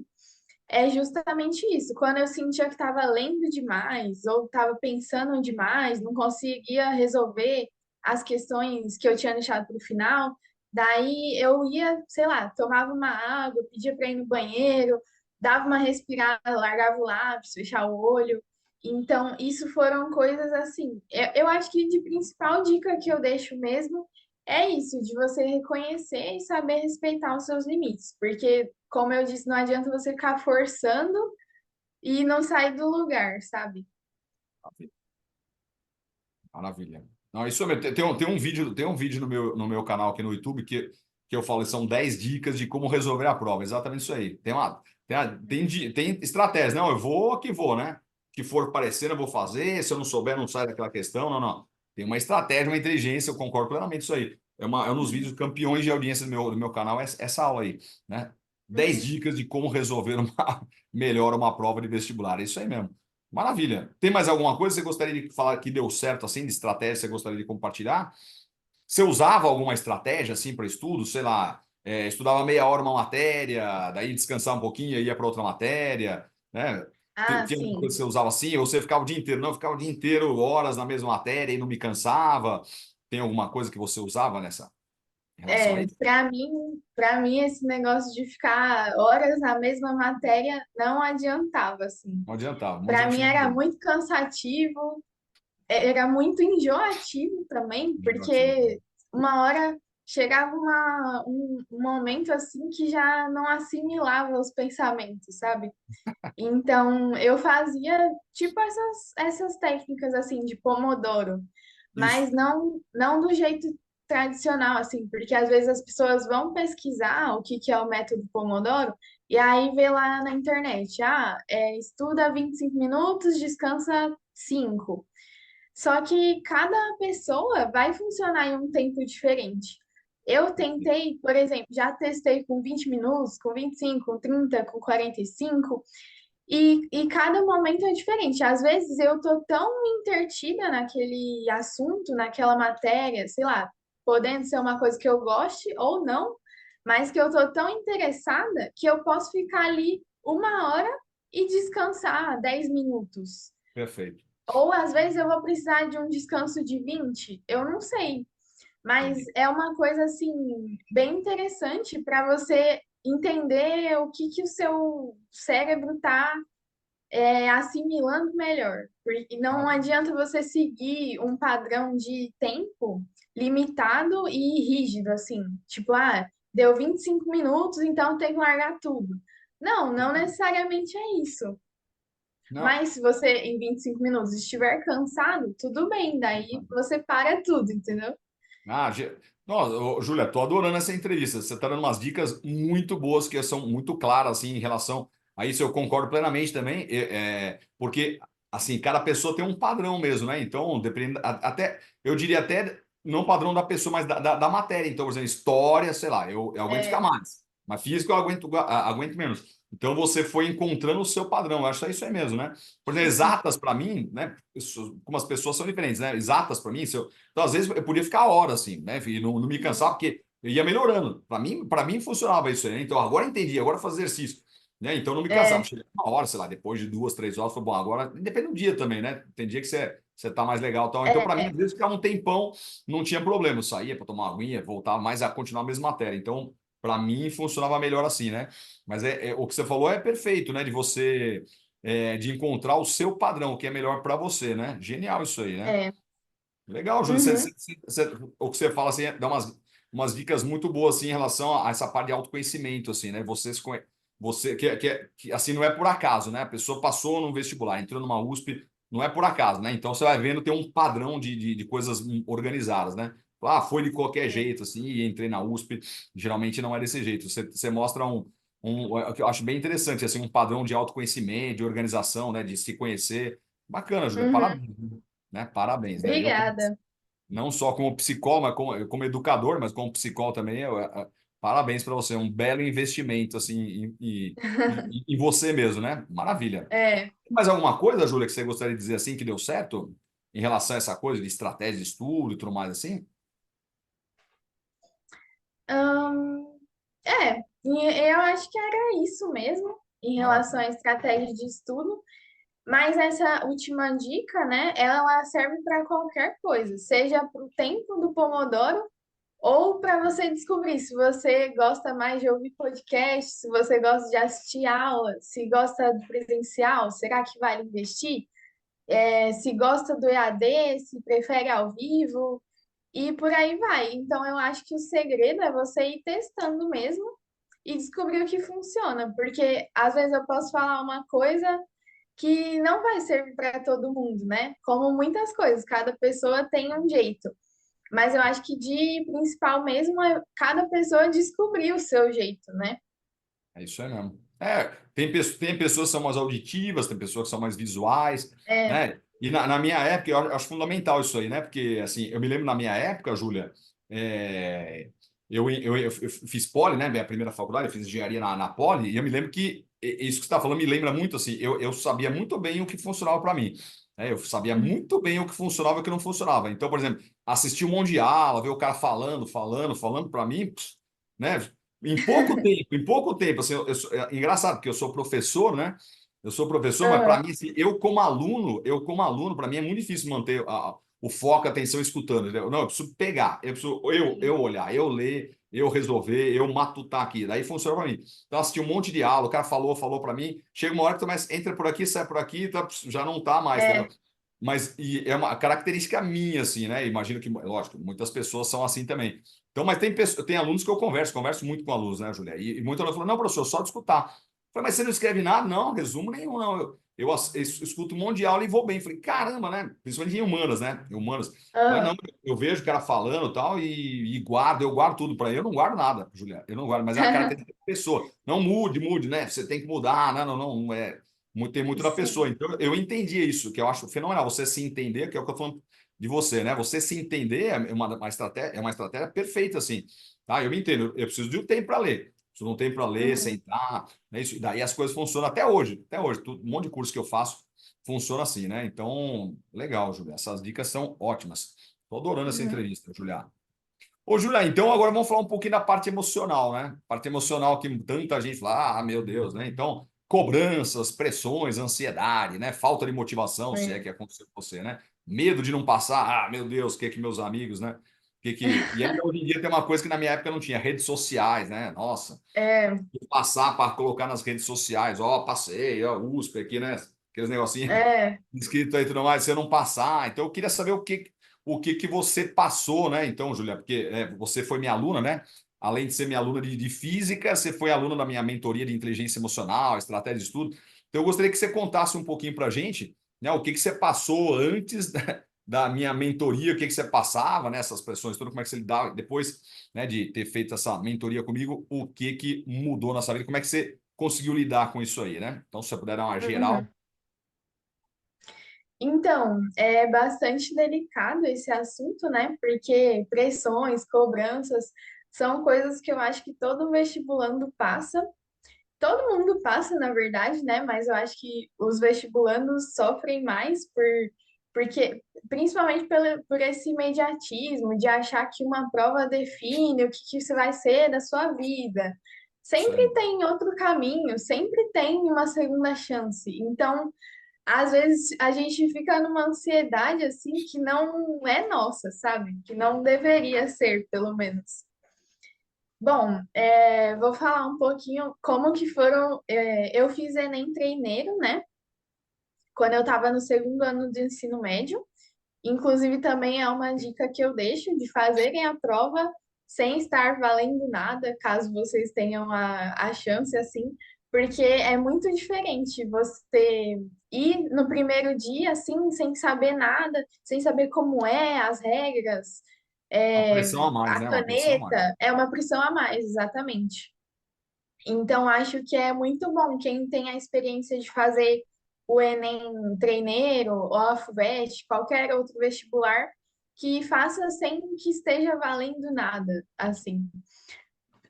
é justamente isso. Quando eu sentia que estava lendo demais ou estava pensando demais, não conseguia resolver as questões que eu tinha deixado para o final, daí eu ia, sei lá, tomava uma água, pedia para ir no banheiro, dava uma respirada, largava o lápis, fechava o olho. Então, isso foram coisas assim. Eu acho que de principal dica que eu deixo mesmo é isso, de você reconhecer e saber respeitar os seus limites, porque, como eu disse, não adianta você ficar forçando e não sair do lugar, sabe? Maravilha. Não, isso mesmo. Tem um vídeo no meu canal aqui no YouTube que eu falo, são 10 dicas de como resolver a prova. Exatamente isso aí. Tem estratégia. Não, eu vou que vou, né? Que for parecendo, eu vou fazer. Se eu não souber, não sai daquela questão. Não, não. Tem uma estratégia, uma inteligência, eu concordo plenamente com isso aí. É um dos vídeos campeões de audiência do meu canal, essa aula aí, né? 10 Uhum. dicas de como resolver melhor uma prova de vestibular. É isso aí mesmo. Maravilha. Tem mais alguma coisa que você gostaria de falar que deu certo, assim, de estratégia, que você gostaria de compartilhar? Você usava alguma estratégia, assim, para estudo? Sei lá, estudava meia hora uma matéria, daí descansava um pouquinho e ia para outra matéria, né? Ah, Tinha alguma coisa sim. que você usava assim? Ou você ficava o dia inteiro? Não, eu ficava o dia inteiro, horas na mesma matéria e não me cansava. Tem alguma coisa que você usava nessa em relação a isso? Para mim esse negócio de ficar horas na mesma matéria não adiantava, assim. Não adiantava, muita Para gente mim não era adianta. muito cansativo, era muito enjoativo também, Enjoativo. porque uma hora chegava um momento assim que já não assimilava os pensamentos, sabe? Então eu fazia tipo essas técnicas assim de Pomodoro, Isso. mas não do jeito tradicional, assim, porque às vezes as pessoas vão pesquisar o que que é o método Pomodoro e aí vê lá na internet, estuda 25 minutos, descansa 5. Só que cada pessoa vai funcionar em um tempo diferente. Eu tentei, por exemplo, já testei com 20 minutos, com 25, com 30, com 45, e cada momento é diferente. Às vezes eu tô tão intertida naquele assunto, naquela matéria, sei lá, podendo ser uma coisa que eu goste ou não, mas que eu tô tão interessada que eu posso ficar ali uma hora e descansar 10 minutos. Perfeito. Ou às vezes eu vou precisar de um descanso de 20, eu não sei. Mas Entendi. é uma coisa assim bem interessante para você entender o que que o seu cérebro está assimilando melhor. Porque não Ah, adianta você seguir um padrão de tempo limitado e rígido, assim. Tipo, deu 25 minutos, então tem que largar tudo. Não necessariamente é isso. não. Mas se você, em 25 minutos, estiver cansado, tudo bem, daí você para tudo, entendeu? Ah, nossa, Júlia, tô adorando essa entrevista. Você está dando umas dicas muito boas que são muito claras assim em relação a isso. Eu concordo plenamente também, porque assim cada pessoa tem um padrão mesmo, né? Então, dependendo, até eu diria até não padrão da pessoa, mas da matéria. Então, por exemplo, história, sei lá, eu aguento ficar É, mais, mas físico eu aguento menos. Então, você foi encontrando o seu padrão. Eu acho que é isso aí mesmo, né? Por exemplo, exatas para mim, né? Como as pessoas são diferentes, né? Exatas para mim, se eu então, às vezes, eu podia ficar horas assim, né? E não me cansar, porque eu ia melhorando. Para mim funcionava isso aí, né? Então, agora entendi, agora fazer exercício. Né? Então, não me cansava. é, Chegava uma hora, sei lá, depois de 2, 3 horas, foi bom. Agora, depende do dia também, né? Tem dia que você tá mais legal e tal. Então, para mim, é. às vezes, ficava um tempão, não tinha problema. Eu saía para tomar uma aguinha, voltava mais a continuar a mesma matéria. Então, para mim, funcionava melhor assim, né? Mas o que você falou é perfeito, né? De você, de encontrar o seu padrão, o que é melhor para você, né? Genial isso aí, né? É. Legal, Júlio. Uhum. O que você fala assim, dá umas dicas muito boas assim, em relação a essa parte de autoconhecimento, assim, né? Você que assim não é por acaso, né? A pessoa passou no vestibular, entrou numa USP, não é por acaso, né? Então você vai vendo tem um padrão de coisas organizadas, né? Ah, foi de qualquer É. jeito, assim, e entrei na USP. Geralmente não é desse jeito. Você mostra o que eu acho bem interessante, assim, um padrão de autoconhecimento, de organização, né? De se conhecer. Bacana, Júlia. Uhum. Parabéns, né? Parabéns, né? Obrigada. Não só como psicólogo, mas como educador, mas como psicólogo também, parabéns para você. Um belo investimento assim em você mesmo, né? Maravilha. É. Tem mais alguma coisa, Júlia, que você gostaria de dizer assim que deu certo em relação a essa coisa de estratégia de estudo e tudo mais assim? Hum, eu acho que era isso mesmo em relação Maravilha. à estratégia de estudo. Mas essa última dica, né, ela serve para qualquer coisa, seja para o tempo do Pomodoro ou para você descobrir se você gosta mais de ouvir podcast, se você gosta de assistir aula, se gosta do presencial, será que vale investir? Se gosta do EAD, se prefere ao vivo e por aí vai. Então eu acho que o segredo é você ir testando mesmo e descobrir o que funciona, porque às vezes eu posso falar uma coisa que não vai servir para todo mundo, né? Como muitas coisas, cada pessoa tem um jeito. Mas eu acho que de principal mesmo é cada pessoa descobrir o seu jeito, né? É isso aí mesmo. Tem pessoas que são mais auditivas, tem pessoas que são mais visuais, É. né? E na minha época, eu acho fundamental isso aí, né? Porque, assim, eu me lembro na minha época, Júlia, eu fiz Poli, né? Minha primeira faculdade, eu fiz engenharia na Poli, e eu me lembro que isso que você está falando me lembra muito, assim, eu sabia muito bem o que funcionava para mim. Né? Eu sabia muito bem o que funcionava e o que não funcionava. Então, por exemplo, assistir um monte de aula, ver o cara falando para mim, né? Em pouco tempo, assim, é engraçado, porque eu sou professor, né? Eu sou professor, mas para Aham. mim, assim, eu como aluno, para mim é muito difícil manter o foco, a atenção escutando, entendeu? Não, eu preciso pegar, eu olhar, eu ler, eu resolver, eu matutar aqui. Daí funciona para mim. Então, assisti um monte de aula, o cara falou para mim. Chega uma hora que tu mais entra por aqui, sai por aqui, tá, já não tá mais, entendeu? É, Mas e é uma característica minha, assim, né? Imagino que, lógico, muitas pessoas são assim também. Então, mas tem alunos que eu converso muito com alunos, né, Julia? E muito aluno falou, não, professor, só de escutar. Eu falei, mas você não escreve nada? Não, resumo nenhum, não. Eu escuto um monte de aula e vou bem. Falei, caramba, né? Principalmente em humanas, né? Em humanas. Mas não, aham. eu vejo o cara falando e tal e guardo, eu guardo tudo para ele. Eu não guardo nada, Julia. Eu não guardo, mas é a característica da pessoa. Não mude, né? Você tem que mudar. Não é. Tem muito da pessoa. Sim. Então, eu entendi isso, que eu acho fenomenal. Você se entender, que é o que eu tô falando de você, né? Você se entender é uma estratégia perfeita, assim. Tá? Eu me entendo. Eu preciso de um tempo para ler. Preciso de um tempo para ler, Uhum, sentar, né? Isso, e daí as coisas funcionam até hoje. Até hoje. Um monte de curso que eu faço funciona assim, né? Então, legal, Julia. Essas dicas são ótimas. Estou adorando essa uhum, entrevista, Julia. Ô, Julia, então agora vamos falar um pouquinho da parte emocional, né? Parte emocional que tanta gente fala, ah, meu Deus, né? Então, cobranças, pressões, ansiedade, né? Falta de motivação, se é é. que aconteceu com você, né? Medo de não passar, ah, meu Deus, o que que meus amigos, né? E ainda hoje em dia tem uma coisa que na minha época não tinha, redes sociais, né? Nossa, É, passar para colocar nas redes sociais, ó, passei, ó, USP aqui, né? Aqueles negocinhos é. escrito aí e tudo mais, você não passar. Então, eu queria saber o que que você passou, né? Então, Julia, porque você foi minha aluna, né? Além de ser minha aluna de física, você foi aluna da minha mentoria de inteligência emocional, estratégia de estudo. Então, eu gostaria que você contasse um pouquinho para a gente, né? O que que você passou antes da minha mentoria, o que que você passava, né? Essas pressões, tudo, como é que você lidava depois, né, de ter feito essa mentoria comigo, o que que mudou na sua vida, como é que você conseguiu lidar com isso aí, né? Então, se você puder dar uma geral. Uhum. Então, é bastante delicado esse assunto, né? Porque pressões, cobranças são coisas que eu acho que todo vestibulando passa. Todo mundo passa, na verdade, né? Mas eu acho que os vestibulandos sofrem mais porque, principalmente por esse imediatismo de achar que uma prova define o que você vai ser da sua vida. Sempre Sim. tem outro caminho, sempre tem uma segunda chance. Então, às vezes a gente fica numa ansiedade assim que não é nossa, sabe? Que não deveria ser, pelo menos. Bom, vou falar um pouquinho como que foram. Eu fiz Enem treineiro, né? Quando eu estava no segundo ano de ensino médio. Inclusive, também é uma dica que eu deixo de fazerem a prova sem estar valendo nada, caso vocês tenham a chance assim, porque é muito diferente você ir no primeiro dia assim, sem saber nada, sem saber como é, as regras, Uma é, pressão a mais, a né? Uma pressão a mais. caneta, é uma pressão a mais, exatamente. Então, acho que é muito bom quem tem a experiência de fazer o Enem treineiro, ou a FUVEST, qualquer outro vestibular, que faça sem que esteja valendo nada, assim,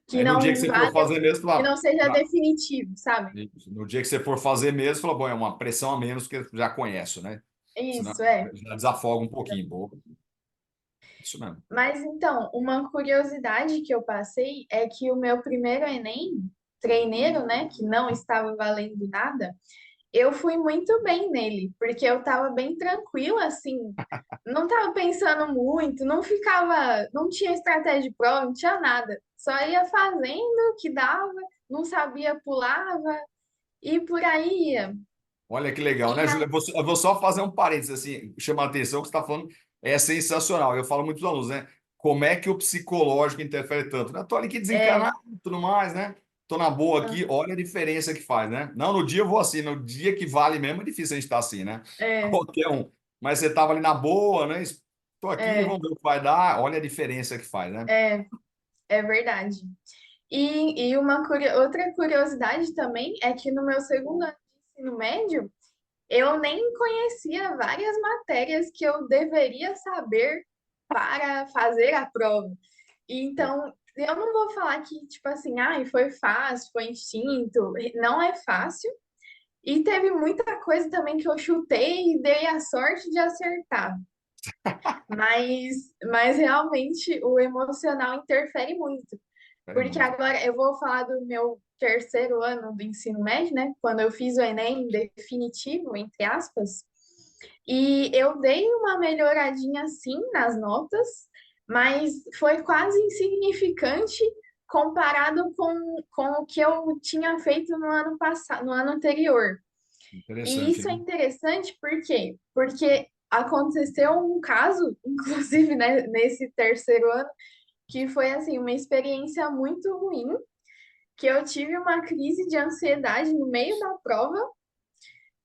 que Aí no dia que não você for vale, fazer mesmo, que fala, não seja definitivo, sabe? no dia que você for fazer mesmo, fala, bom, é uma pressão a menos que eu já conheço, né? Senão Isso é. já desafoga um pouquinho. Boa. Isso mesmo. Mas então, uma curiosidade que eu passei é que o meu primeiro Enem treineiro, né, que não estava valendo nada, eu fui muito bem nele, porque eu estava bem tranquila, assim, não estava pensando muito, não ficava, não tinha estratégia de prova, não tinha nada. Só ia fazendo o que dava, não sabia, pulava e por aí ia. Olha que legal, E né, Júlia? a- Eu vou só fazer um parênteses, assim, chama a atenção o que você está falando, é sensacional. Eu falo muito para os alunos, né? Como é que o psicológico interfere tanto? Né? Tô ali que é, desencanado e tudo mais, né? Tô na boa aqui, olha a diferença que faz, né? Não, no dia eu vou assim, no dia que vale mesmo é difícil a gente estar assim, né? é, Qualquer um. Mas você tava ali na boa, né? Tô aqui, é, vamos ver o que vai dar. Olha a diferença que faz, né? é, é verdade. E outra curiosidade também é que no meu segundo ano de ensino médio, eu nem conhecia várias matérias que eu deveria saber para fazer a prova. Então, eu não vou falar que, tipo assim, ai, foi fácil, foi instinto. Não é fácil. E teve muita coisa também que eu chutei e dei a sorte de acertar. Mas realmente o emocional interfere muito. Peraí Porque muito. agora eu vou falar do meu terceiro ano do ensino médio, né? Quando eu fiz o Enem definitivo, entre aspas. E eu dei uma melhoradinha sim nas notas, mas foi quase insignificante comparado com o que eu tinha feito no ano passado, no ano anterior. E Interessante, isso é hein? interessante por quê? Porque aconteceu um caso, inclusive, né, nesse terceiro ano, que foi assim uma experiência muito ruim, que eu tive uma crise de ansiedade no meio da prova,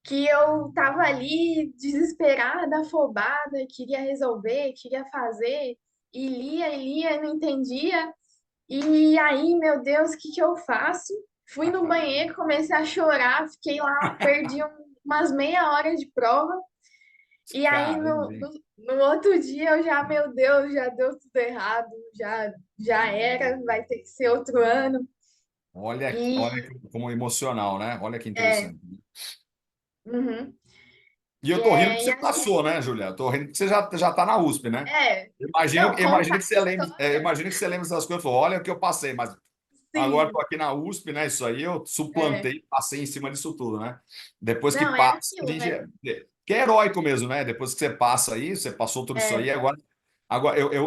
que eu tava ali desesperada, afobada, queria resolver, queria fazer, e lia, não entendia. E aí, meu Deus, o que que eu faço? Fui no banheiro, comecei a chorar, fiquei lá, perdi umas meia hora de prova. E aí, Caramba, hein? no outro dia, eu já, meu Deus, já deu tudo errado, já era, vai ter que ser outro ano. Olha E, como emocional, né? Olha que é, interessante. uhum. E eu tô rindo que E você passou, né, Julia? Eu tô rindo que você já tá na USP, né? não, Imagino contar que a você lembre, história, imagino que você lembre dessas coisas. Falou, olha o que eu passei, mas agora sim, estou aqui na USP, né? Isso aí eu é. suplantei, passei em cima disso tudo, né? Depois que Não, é passa, a aquilo, gente né? que é heróico mesmo, né? Depois que você passa aí, você passou tudo isso aí, É, agora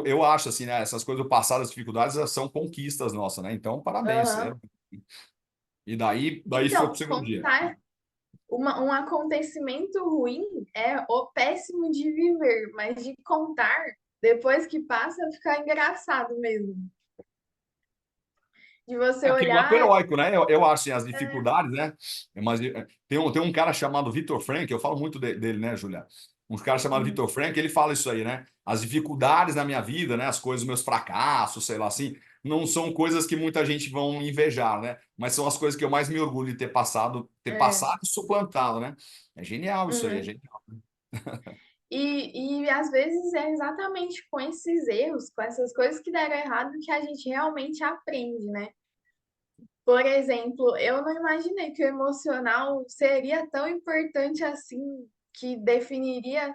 eu acho assim, né? Essas coisas do passado, as dificuldades, elas são conquistas nossas, né? Então, parabéns. aham. E daí foi pro Então, segundo dia. contar um acontecimento ruim é o péssimo de viver, mas de contar, depois que passa, fica engraçado mesmo. De você É que é um ato olhar, heróico, né? Eu acho assim, as dificuldades, né? Mas tem um cara chamado Vitor Frank, eu falo muito dele, né, Julia? Um cara chamado uhum, Vitor Frank, ele fala isso aí, né? As dificuldades na minha vida, né? As coisas, meus fracassos, sei lá assim, não são coisas que muita gente vão invejar, né? Mas são as coisas que eu mais me orgulho de ter é, passado e suplantado, né? É genial isso aí, é uhum. genial. E às vezes é exatamente com esses erros, com essas coisas que deram errado, que a gente realmente aprende, né? Por exemplo, eu não imaginei que o emocional seria tão importante assim, que definiria.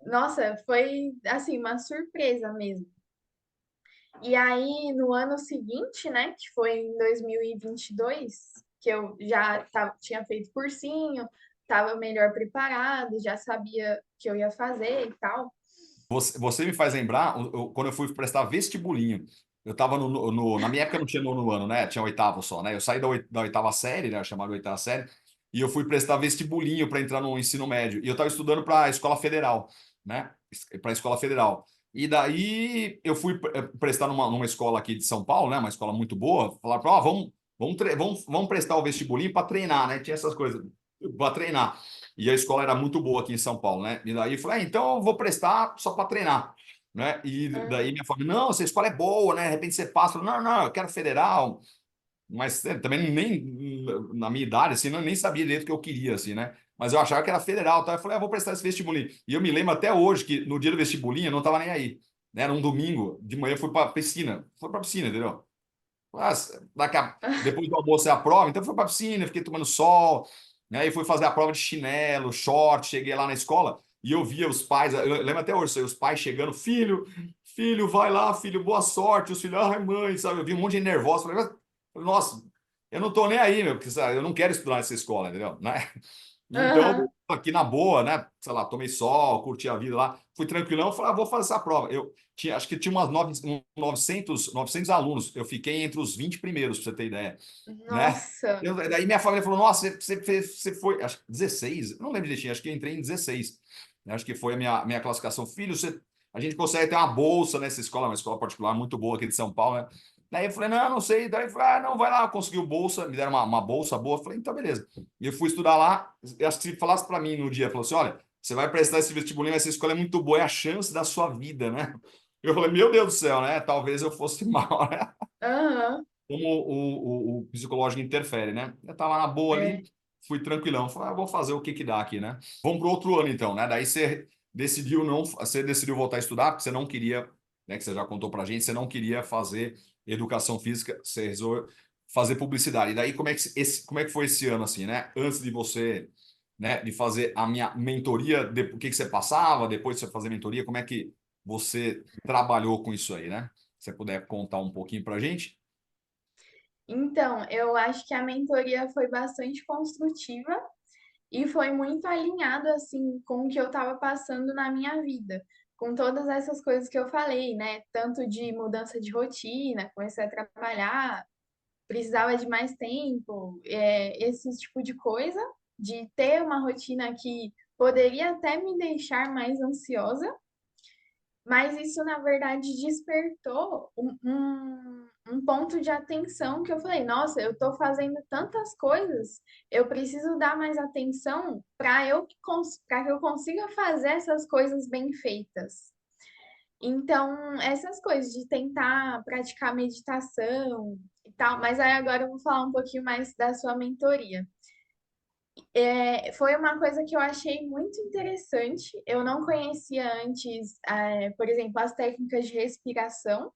Nossa, foi assim, uma surpresa mesmo. E aí, no ano seguinte, né, que foi em 2022, que eu já tinha feito cursinho, estava melhor preparado, já sabia o que eu ia fazer e tal. Você me faz lembrar quando eu fui prestar vestibulinho. Eu estava na minha época não tinha nono ano, né? Tinha oitavo só, né? Eu saí da oitava série, né? Chamada oitava série, e eu fui prestar vestibulinho para entrar no ensino médio. E eu estava estudando para a escola federal, né? Para a escola federal. E daí eu fui prestar numa escola aqui de São Paulo, né? Uma escola muito boa. Falaram, ó, vamos prestar o vestibulinho para treinar, né? Tinha essas coisas para treinar. E a escola era muito boa aqui em São Paulo, né? E daí eu falei, então eu vou prestar só para treinar, né? E daí Aham, minha família, não, essa escola é boa, né? De repente você passa, eu falei, não, não, eu quero federal. Mas também nem na minha idade, assim, eu nem sabia direito o que eu queria, assim, né? Mas eu achava que era federal, tá? Eu falei, vou prestar esse vestibulinho. E eu me lembro até hoje que no dia do vestibulinho eu não tava nem aí, né? Era um domingo, de manhã eu fui para piscina, entendeu? Depois do almoço é a prova, então eu fui para piscina, fiquei tomando sol, né? E fui fazer a prova de chinelo, short, cheguei lá na escola e eu via os pais, eu lembro até hoje, os pais chegando, filho, vai lá, filho, boa sorte, os filhos, ai mãe, sabe? Eu vi um monte de nervoso, falei, nossa, eu não tô nem aí, meu, porque sabe, eu não quero estudar nessa escola, entendeu? Né? Então, aham, aqui na boa, né? Sei lá, tomei sol, curti a vida lá, fui tranquilão, falei, vou fazer essa prova. Acho que tinha 900 alunos, eu fiquei entre os 20 primeiros, para você ter ideia, né? nossa, Daí minha família falou, nossa, você foi, acho que 16, não lembro direitinho, acho que eu entrei em 16. Acho que foi a minha classificação. Filho, a gente consegue ter uma bolsa nessa escola, uma escola particular muito boa aqui de São Paulo, né? Daí eu falei, não, não sei. Daí eu falei, não, vai lá, conseguiu bolsa, me deram uma bolsa boa. Eu falei, então beleza. E eu fui estudar lá. Eu acho que se falasse para mim no dia, falou assim: olha, você vai prestar esse vestibulinho, essa escola é muito boa, é a chance da sua vida, né? Eu falei, meu Deus do céu, né? Talvez eu fosse mal, né? aham, Como o psicológico interfere, né? Eu tava na boa ali, é. fui tranquilão. Falei, vou fazer o que que dá aqui, né? Vamos pro outro ano então, né? Daí você decidiu voltar a estudar, porque você não queria, né? Que você já contou pra gente, você não queria fazer educação física, você resolveu fazer publicidade. E daí como é que foi esse ano assim, né? Antes de você, né, de fazer a minha mentoria, o que que você passava, depois de você fazer mentoria, como é que você trabalhou com isso aí, né? Se você puder contar um pouquinho pra gente. Então, eu acho que a mentoria foi bastante construtiva. e foi muito alinhado assim com o que eu estava passando na minha vida, com todas essas coisas que eu falei, né? Tanto de mudança de rotina, comecei a trabalhar, precisava de mais tempo, esse tipo de coisa, de ter uma rotina que poderia até me deixar mais ansiosa, mas isso, na verdade, despertou um ponto de atenção que eu falei, nossa, eu estou fazendo tantas coisas, eu preciso dar mais atenção para que eu consiga fazer essas coisas bem feitas. Então, essas coisas de tentar praticar meditação e tal, mas aí agora eu vou falar um pouquinho mais da sua mentoria. Foi uma coisa que eu achei muito interessante. Eu não conhecia antes, por exemplo, as técnicas de respiração.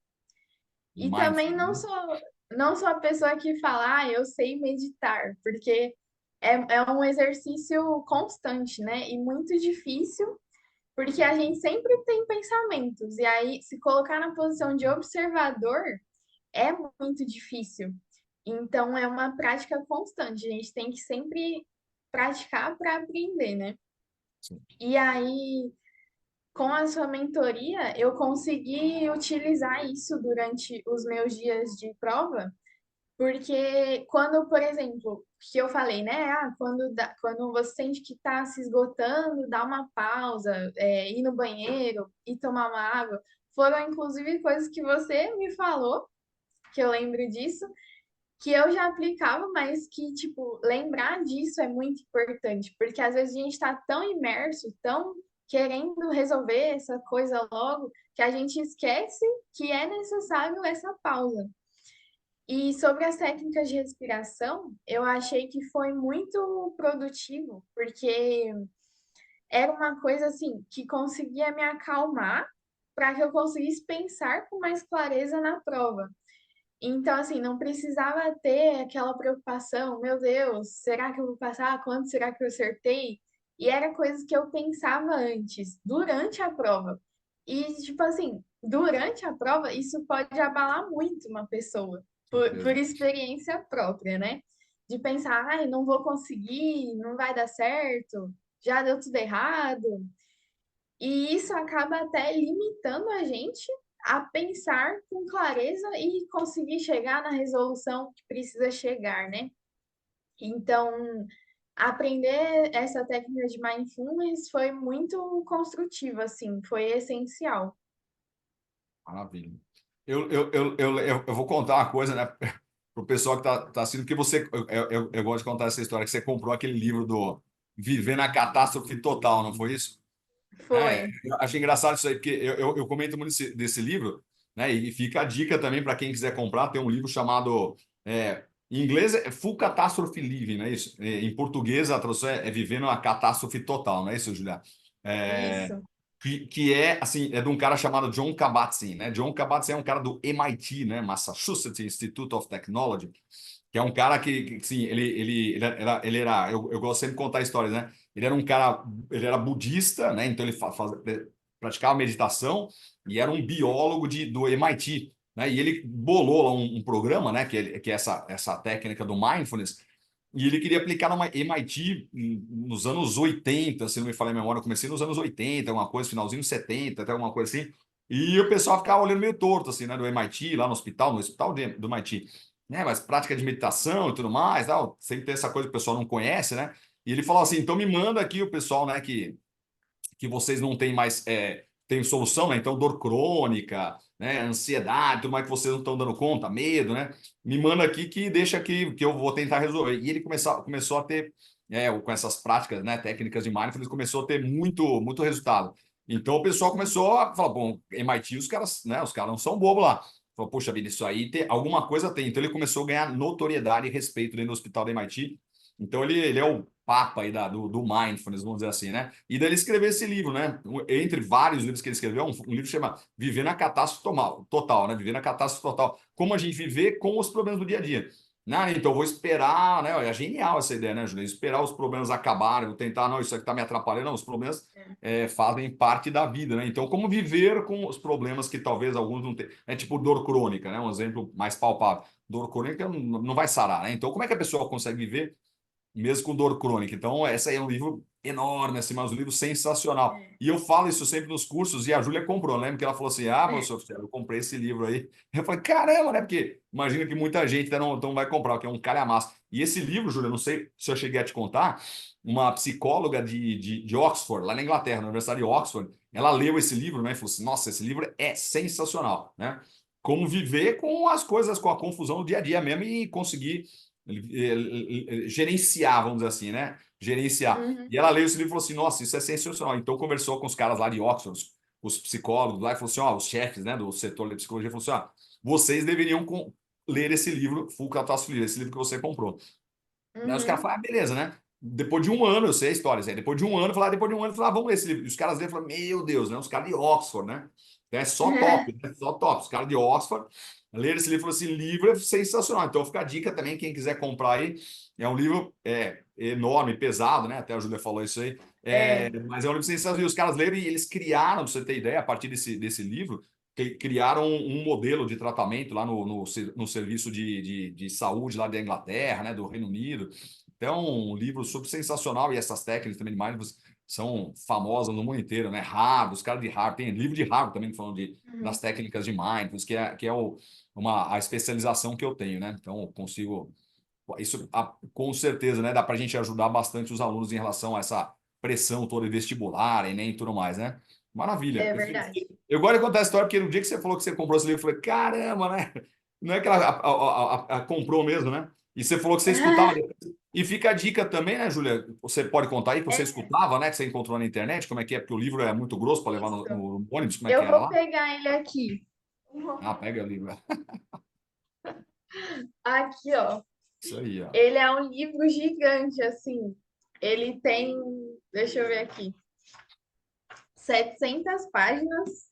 E também Mindfulness. não sou a pessoa que fala, eu sei meditar, porque é um exercício constante, né? E muito difícil, porque a gente sempre tem pensamentos. E aí, se colocar na posição de observador é muito difícil. Então, é uma prática constante. A gente tem que sempre praticar para aprender, né? Sim. E aí, com a sua mentoria, eu consegui utilizar isso durante os meus dias de prova, porque quando, por exemplo, que eu falei, né? Quando você sente que está se esgotando, dá uma pausa, ir no banheiro e tomar uma água. Foram, inclusive, coisas que você me falou, que eu lembro disso, que eu já aplicava, mas que, tipo, lembrar disso é muito importante, porque às vezes a gente está tão imerso, tão querendo resolver essa coisa logo, que a gente esquece que é necessário essa pausa. E sobre as técnicas de respiração, eu achei que foi muito produtivo, porque era uma coisa assim que conseguia me acalmar para que eu conseguisse pensar com mais clareza na prova. Então, assim, não precisava ter aquela preocupação, meu Deus, será que eu vou passar? Quanto será que eu acertei? E era coisas que eu pensava antes, durante a prova. E, tipo assim, durante a prova, isso pode abalar muito uma pessoa, por Certeza. experiência própria, né? De pensar, ai, não vou conseguir, não vai dar certo, já deu tudo errado. E isso acaba até limitando a gente a pensar com clareza e conseguir chegar na resolução que precisa chegar, né? Então, aprender essa técnica de mindfulness foi muito construtivo, assim, foi essencial. Maravilha. Eu vou contar uma coisa, né, para o pessoal que tá assistindo, que você, eu gosto de contar essa história, que você comprou aquele livro do Viver na Catástrofe Total, não foi isso? Foi. Eu achei engraçado isso aí, porque eu comento muito desse livro, né? E fica a dica também para quem quiser comprar. Tem um livro chamado, em inglês é Full Catastrophe Living, não é isso? Em português, a tradução é Vivendo a Catástrofe Total, não é isso, Julia? É, Isso. que é, assim, é de um cara chamado John Kabat-Zinn, né? John Kabat-Zinn é um cara do MIT, né? Massachusetts Institute of Technology, que é um cara sim, ele era eu gosto sempre de contar histórias, né? Ele era um cara, ele era budista, né? Então ele praticava meditação e era um biólogo do MIT, né? E ele bolou lá um programa, né? Que é essa técnica do mindfulness. E ele queria aplicar numa MIT nos anos 80, se não me falha a memória. Eu comecei nos anos 80, alguma coisa, finalzinho dos 70, até alguma coisa assim. E o pessoal ficava olhando meio torto, assim, né? Do MIT, lá no hospital do MIT, né? Mas prática de meditação e tudo mais, tal. Sempre tem essa coisa que o pessoal não conhece, né? E ele falou assim: então me manda aqui o pessoal, né, que vocês não têm mais tem solução, né? Então, dor crônica, né? Ansiedade, tudo mais que vocês não estão dando conta, medo, né? Me manda aqui que deixa aqui que eu vou tentar resolver. E ele começou a ter, com essas práticas, né? Técnicas de mindfulness, começou a ter muito resultado. Então o pessoal começou a falar, bom, MIT, os caras, né? Os caras não são bobo lá. Falou, poxa vida, isso aí tem, alguma coisa tem. Então ele começou a ganhar notoriedade e respeito dentro do hospital da MIT. Então ele é o papa aí do mindfulness, vamos dizer assim, né? E daí ele escreveu esse livro, né? Entre vários livros que ele escreveu, um livro chama Viver na Catástrofe Total, né? Viver na Catástrofe Total. Como a gente viver com os problemas do dia a dia. Né? Então, eu vou esperar, né? É genial essa ideia, né, Julia? Esperar os problemas acabarem, vou tentar, não, isso aqui está me atrapalhando. Não, os problemas fazem parte da vida, né? Então, como viver com os problemas que talvez alguns não tenham. É tipo dor crônica, né? Um exemplo mais palpável. Dor crônica não vai sarar, né? Então, como é que a pessoa consegue viver mesmo com dor crônica. Então, essa aí é um livro enorme, assim, mas um livro sensacional. É. E eu falo isso sempre nos cursos, e a Júlia comprou, lembra que ela falou assim: ah, professor, Oficial, eu comprei esse livro aí. Eu falei, caramba, né? Porque imagina que muita gente né, não vai comprar, porque é um calhamaço. E esse livro, Júlia, não sei se eu cheguei a te contar, uma psicóloga de Oxford, lá na Inglaterra, na Universidade de Oxford, ela leu esse livro, né? E falou assim: nossa, esse livro é sensacional, né? Como viver com as coisas, com a confusão do dia a dia mesmo e conseguir gerenciar, vamos dizer assim, né? Gerenciar. Uhum. E ela leu esse livro e falou assim: nossa, isso é sensacional. Então conversou com os caras lá de Oxford, os psicólogos lá, e falou assim: ó, os chefes, né, do setor de psicologia, falou assim: ó, vocês deveriam ler esse livro, Full Catástrofe, esse livro que você comprou. Daí os caras Uhum. falaram: ah, beleza, né? Depois de um ano, eu sei a história, assim, depois de um ano, falar, depois de um ano, falar, vamos ler esse livro. E os caras leram e falaram: meu Deus, né? Os caras de Oxford, né? Então é só top, né? Só top. Os caras de Oxford leram esse livro e falaram assim: livro é sensacional. Então fica a dica também, quem quiser comprar aí. É um livro enorme, pesado, né? Até a Júlia falou isso aí. É. Mas é um livro sensacional. E os caras leram e eles criaram, pra você ter ideia, a partir desse livro, criaram um modelo de tratamento lá no serviço de saúde lá da Inglaterra, né? Do Reino Unido. Então, um livro super sensacional e essas técnicas também de mindfulness são famosas no mundo inteiro, né? Harvard, os caras de Harvard, tem livro de Harvard também falando das Uhum. técnicas de mindfulness, que é a especialização que eu tenho, né? Então, eu consigo, isso com certeza, né? Dá para a gente ajudar bastante os alunos em relação a essa pressão toda vestibular e nem tudo mais, né? Maravilha. É verdade. Eu gosto de contar a história porque no dia que você falou que você comprou esse livro, eu falei, caramba, né? Não é que ela comprou mesmo, né? E você falou que você escutava. E fica a dica também, né, Júlia? Você pode contar aí que você É escutava, né? Que você encontrou na internet, como é que é? Porque o livro é muito grosso para levar no, isso. no ônibus, como é que Eu era vou lá? pegar ele aqui. Ah, pega o livro. Aqui, ó. Isso aí, ó. Ele é um livro gigante, assim. Ele tem, deixa eu ver aqui, 700 páginas.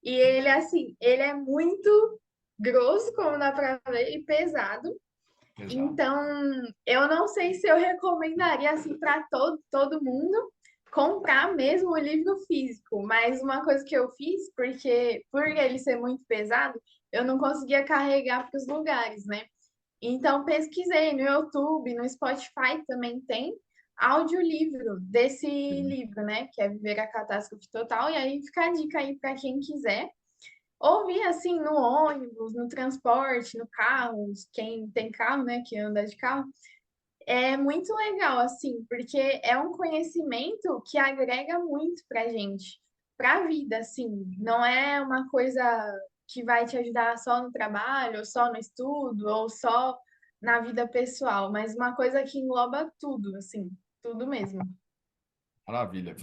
E ele, assim, ele é muito grosso, como dá pra ver, e pesado. Exato. Então, eu não sei se eu recomendaria, assim, para todo mundo comprar mesmo o livro físico. Mas uma coisa que eu fiz, porque por ele ser muito pesado, eu não conseguia carregar para os lugares, né? Então, pesquisei no YouTube, no Spotify também tem audiolivro desse livro, né? Que é Viver a Catástrofe Total. E aí fica a dica aí para quem quiser ouvir assim no ônibus, no transporte, no carro, quem tem carro, né? Que anda de carro. É muito legal, assim, porque é um conhecimento que agrega muito pra gente, pra vida, assim. Não é uma coisa que vai te ajudar só no trabalho, ou só no estudo, ou só na vida pessoal, mas uma coisa que engloba tudo, assim, tudo mesmo. Maravilha.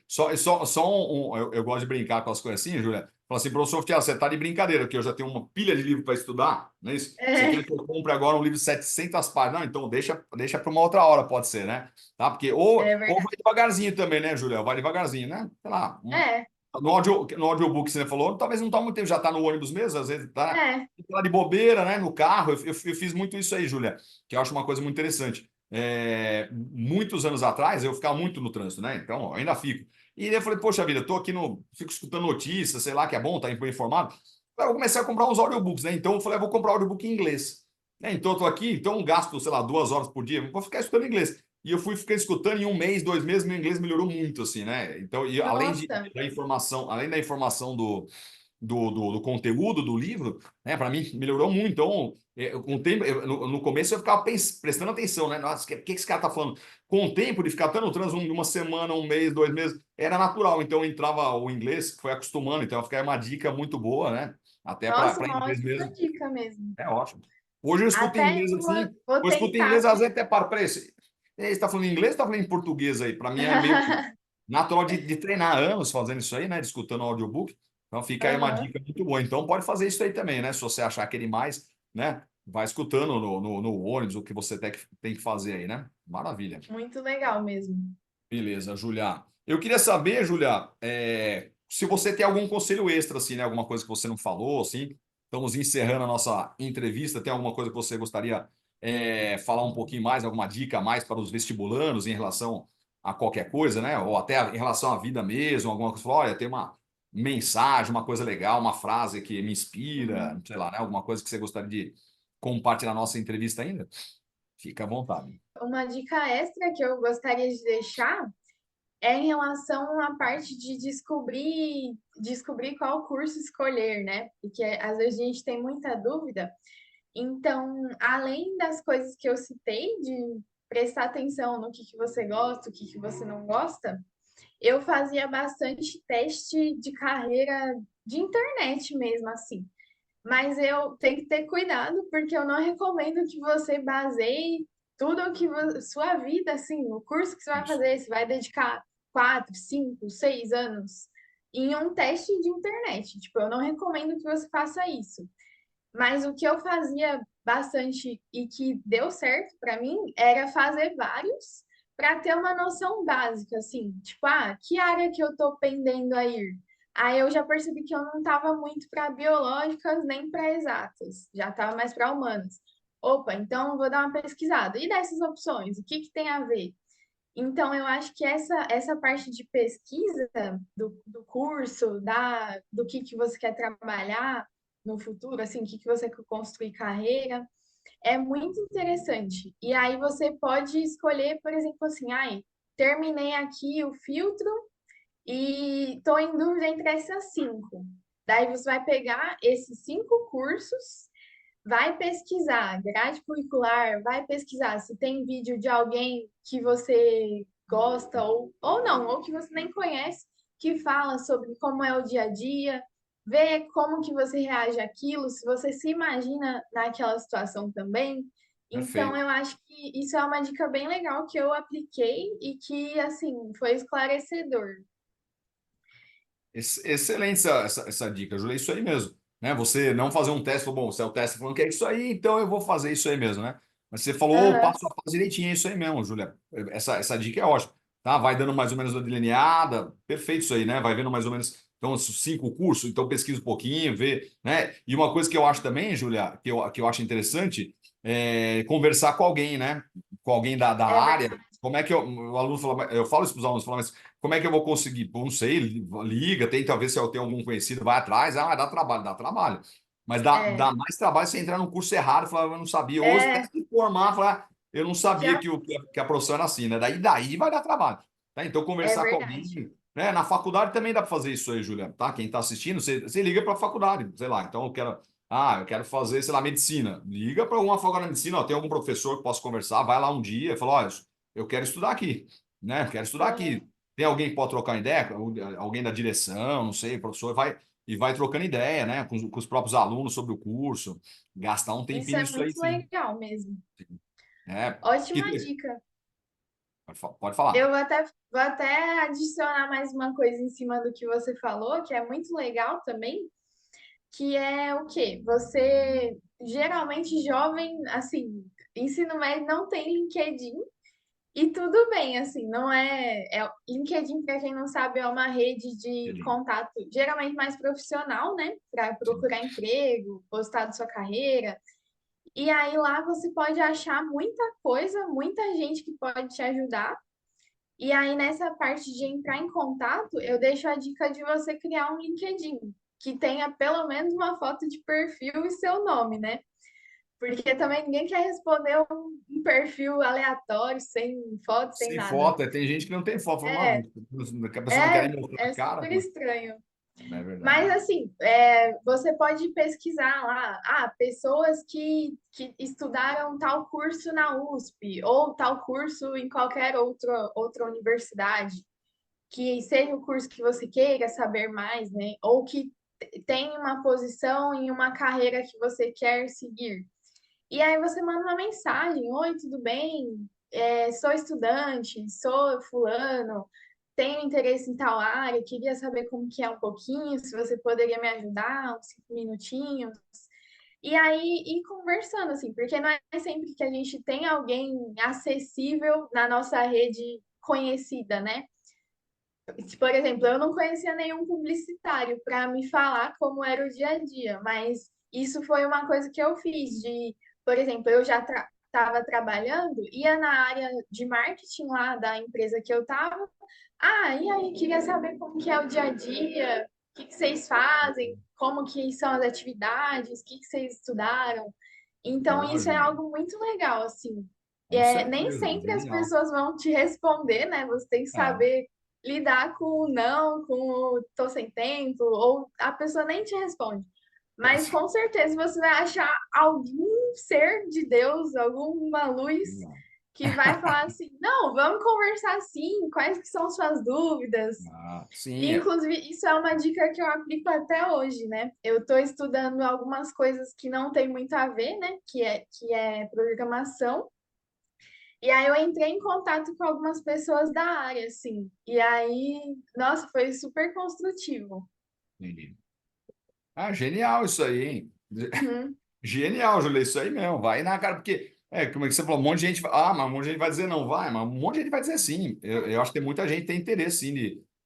Só eu gosto de brincar com as coisas assim, Júlia. Fala assim, professor Tiago, você está de brincadeira, porque eu já tenho uma pilha de livro para estudar, não é isso? Você quer É, que eu compre agora um livro de 700 páginas? Não, então deixa para uma outra hora, pode ser, né? Tá? Porque, ou é vai verdade. devagarzinho também, né, Júlia? Vai devagarzinho, né? Sei lá, É, no audiobook que você falou, talvez não tome muito tempo, já está no ônibus mesmo, às vezes é. tá lá de bobeira, né? No carro. Eu fiz muito isso aí, Júlia, que eu acho uma coisa muito interessante. Muitos anos atrás, eu ficava muito no trânsito, né? Então, eu ainda fico. E aí eu falei, poxa vida, eu tô aqui fico escutando notícias, sei lá, que é bom, tá bem informado. Aí eu comecei a comprar uns audiobooks, né? Então, eu falei, vou comprar audiobook em inglês. Né? Então, eu tô aqui, então eu gasto, sei lá, 2 horas por dia, vou ficar escutando inglês. E eu fui ficar escutando em um mês, 2 meses, meu inglês melhorou muito, assim, né? Então, e Nossa, além da informação do conteúdo do livro, né, para mim melhorou muito. Então, com o tempo, no começo eu ficava prestando atenção, né? Nossa, o que esse cara tá falando? Com o tempo de ficar até no trânsito de uma semana, um mês, 2 meses, era natural. Então entrava o inglês, foi acostumando. Então, fica aí uma dica muito boa, né? Até nossa, para uma inglês ótima mesmo. dica mesmo. É ótimo. Hoje eu escuto em Até inglês eu assim, vou eu escuto em inglês, tentar. às vezes até paro para isso. Você está falando em inglês ou está falando em português aí? Para mim é meio natural de treinar anos fazendo isso aí, né? De escutando audiobook. Então fica aí uma Aham, dica muito boa. Então pode fazer isso aí também, né? Se você achar que ele mais, né? Vai escutando no ônibus o que você tem que fazer aí, né? Maravilha. muito legal mesmo. Beleza, Julia. Eu queria saber, Julia, se você tem algum conselho extra, assim, né? Alguma coisa que você não falou, assim. Estamos encerrando a nossa entrevista. Tem alguma coisa que você gostaria falar um pouquinho mais, alguma dica a mais para os vestibulandos em relação a qualquer coisa, né? Ou até em relação à vida mesmo, alguma coisa. Olha, tem uma mensagem, uma coisa legal, uma frase que me inspira, Uhum. sei lá, né? Alguma coisa que você gostaria de compartilhar na nossa entrevista ainda? Fica à vontade. Uma dica extra que eu gostaria de deixar é em relação à parte de descobrir qual curso escolher, né? Porque às vezes a gente tem muita dúvida. Então, além das coisas que eu citei, de prestar atenção no que você gosta, o que você não gosta, eu fazia bastante teste de carreira de internet mesmo, assim. Mas eu tenho que ter cuidado, porque eu não recomendo que você baseie tudo o que sua vida, assim, o curso que você vai Isso. fazer, você vai dedicar 4, 5, 6 anos em um teste de internet. Tipo, eu não recomendo que você faça isso. Mas o que eu fazia bastante e que deu certo para mim era fazer vários para ter uma noção básica, assim, tipo, que área que eu tô pendendo a ir? Aí eu já percebi que eu não estava muito para biológicas nem para exatas, já estava mais para humanas. Opa, então eu vou dar uma pesquisada. E dessas opções, o que que tem a ver? Então, eu acho que essa parte de pesquisa do curso, do que você quer trabalhar no futuro, assim, o que você quer construir carreira, é muito interessante. E aí você pode escolher, por exemplo, assim, terminei aqui o filtro e estou em dúvida entre essas 5. Daí você vai pegar esses 5 cursos, vai pesquisar grade curricular, vai pesquisar se tem vídeo de alguém que você gosta ou não, ou que você nem conhece, que fala sobre como é o dia a dia, ver como que você reage àquilo, se você se imagina naquela situação também. Então, Perfeito. eu acho que isso é uma dica bem legal que eu apliquei e que, assim, foi esclarecedor. Excelente essa dica, Júlia. É isso aí mesmo. Né? Você não fazer um teste, falou, bom, se é o teste falando que é isso aí, então eu vou fazer isso aí mesmo, né? Mas você falou Aham, passo a passo direitinho, é isso aí mesmo, Júlia. Essa dica é ótima. Tá? Vai dando mais ou menos uma delineada, perfeito isso aí, né? Vai vendo mais ou menos, então, esses 5 cursos, então pesquisa um pouquinho, vê, né? E uma coisa que eu acho também, Júlia, que eu acho interessante, é conversar com alguém, né? Com alguém da é área. verdade. Como é que o aluno fala, eu falo isso para os alunos, falo, mas como é que eu vou conseguir? Pô, não sei, liga, tenta ver se eu tenho algum conhecido, vai atrás. Dá trabalho, dá trabalho. Mas dá É, mais trabalho você entrar num curso errado e falar, eu não sabia. Ou até é, se formar, falar, eu não sabia já que a profissão era assim, né? Daí vai dar trabalho. Tá? Então, é conversar com verdade. alguém. Né? Na faculdade também dá para fazer isso aí, Juliano. Tá? Quem está assistindo, você liga para a faculdade, sei lá. Então, eu quero fazer, sei lá, medicina. Liga para alguma faculdade de medicina, ó, tem algum professor que posso conversar, vai lá um dia e fala, olha, eu quero estudar aqui, né? Eu quero estudar Aham. aqui. Tem alguém que pode trocar ideia? Alguém da direção, não sei, professor, vai trocando ideia, né, com os próprios alunos sobre o curso, gastar um Isso tempinho é nisso aí, muito sim. legal mesmo. É, Ótima que, dica. pode falar. Eu vou até adicionar mais uma coisa em cima do que você falou, que é muito legal também, que é o quê? Você, geralmente, jovem, assim, ensino médio não tem LinkedIn, e tudo bem, assim, não LinkedIn, para quem não sabe, é uma rede de Entendi. contato, geralmente mais profissional, né? Para Sim. procurar emprego, postar de sua carreira. E aí lá você pode achar muita coisa, muita gente que pode te ajudar. E aí nessa parte de entrar em contato, eu deixo a dica de você criar um LinkedIn que tenha pelo menos uma foto de perfil e seu nome, né? Porque também ninguém quer responder um perfil aleatório, sem foto, sem Sem nada. foto, tem gente que não tem foto, fala, É, mano, que a pessoa não quer nem mostrar a é cara, super como é? estranho. Não é verdade. Mas assim, você pode pesquisar lá, pessoas que estudaram tal curso na USP, ou tal curso em qualquer outra universidade, que seja o curso que você queira saber mais, né? Ou que tem uma posição em uma carreira que você quer seguir. E aí você manda uma mensagem: Oi, tudo bem? Sou estudante, sou fulano, tenho interesse em tal área, queria saber como que é um pouquinho, se você poderia me ajudar, uns 5 minutinhos. E aí ir conversando, assim, porque não é sempre que a gente tem alguém acessível na nossa rede conhecida, né? Por exemplo, eu não conhecia nenhum publicitário para me falar como era o dia a dia, mas isso foi uma coisa que eu fiz por exemplo, eu já estava trabalhando, ia na área de marketing lá da empresa que eu estava. E aí queria saber como que é o dia a dia, o que que vocês fazem, como que são as atividades, o que que vocês estudaram. Então, Boa, isso é Júlia. algo muito legal, assim. Com Nem certeza, sempre as genial. pessoas vão te responder, né? Você tem que É, saber lidar com o não, com o tô sem tempo, ou a pessoa nem te responde. Mas com certeza você vai achar algum ser de Deus, alguma luz genial. que vai falar assim: não, vamos conversar sim, quais que são suas dúvidas? Ah, E, sim, inclusive, isso é uma dica que eu aplico até hoje, né? Eu estou estudando algumas coisas que não tem muito a ver, né? Que é programação. E aí eu entrei em contato com algumas pessoas da área, assim. E aí, nossa, foi super construtivo. entendi. Ah, genial isso aí, hein? Uhum. Genial, Júlio, isso aí mesmo. Vai na cara, porque, como é que você falou, um monte de gente. Ah, mas um monte de gente vai dizer não vai, mas um monte de gente vai dizer sim. Eu acho que tem muita gente que tem interesse, sim,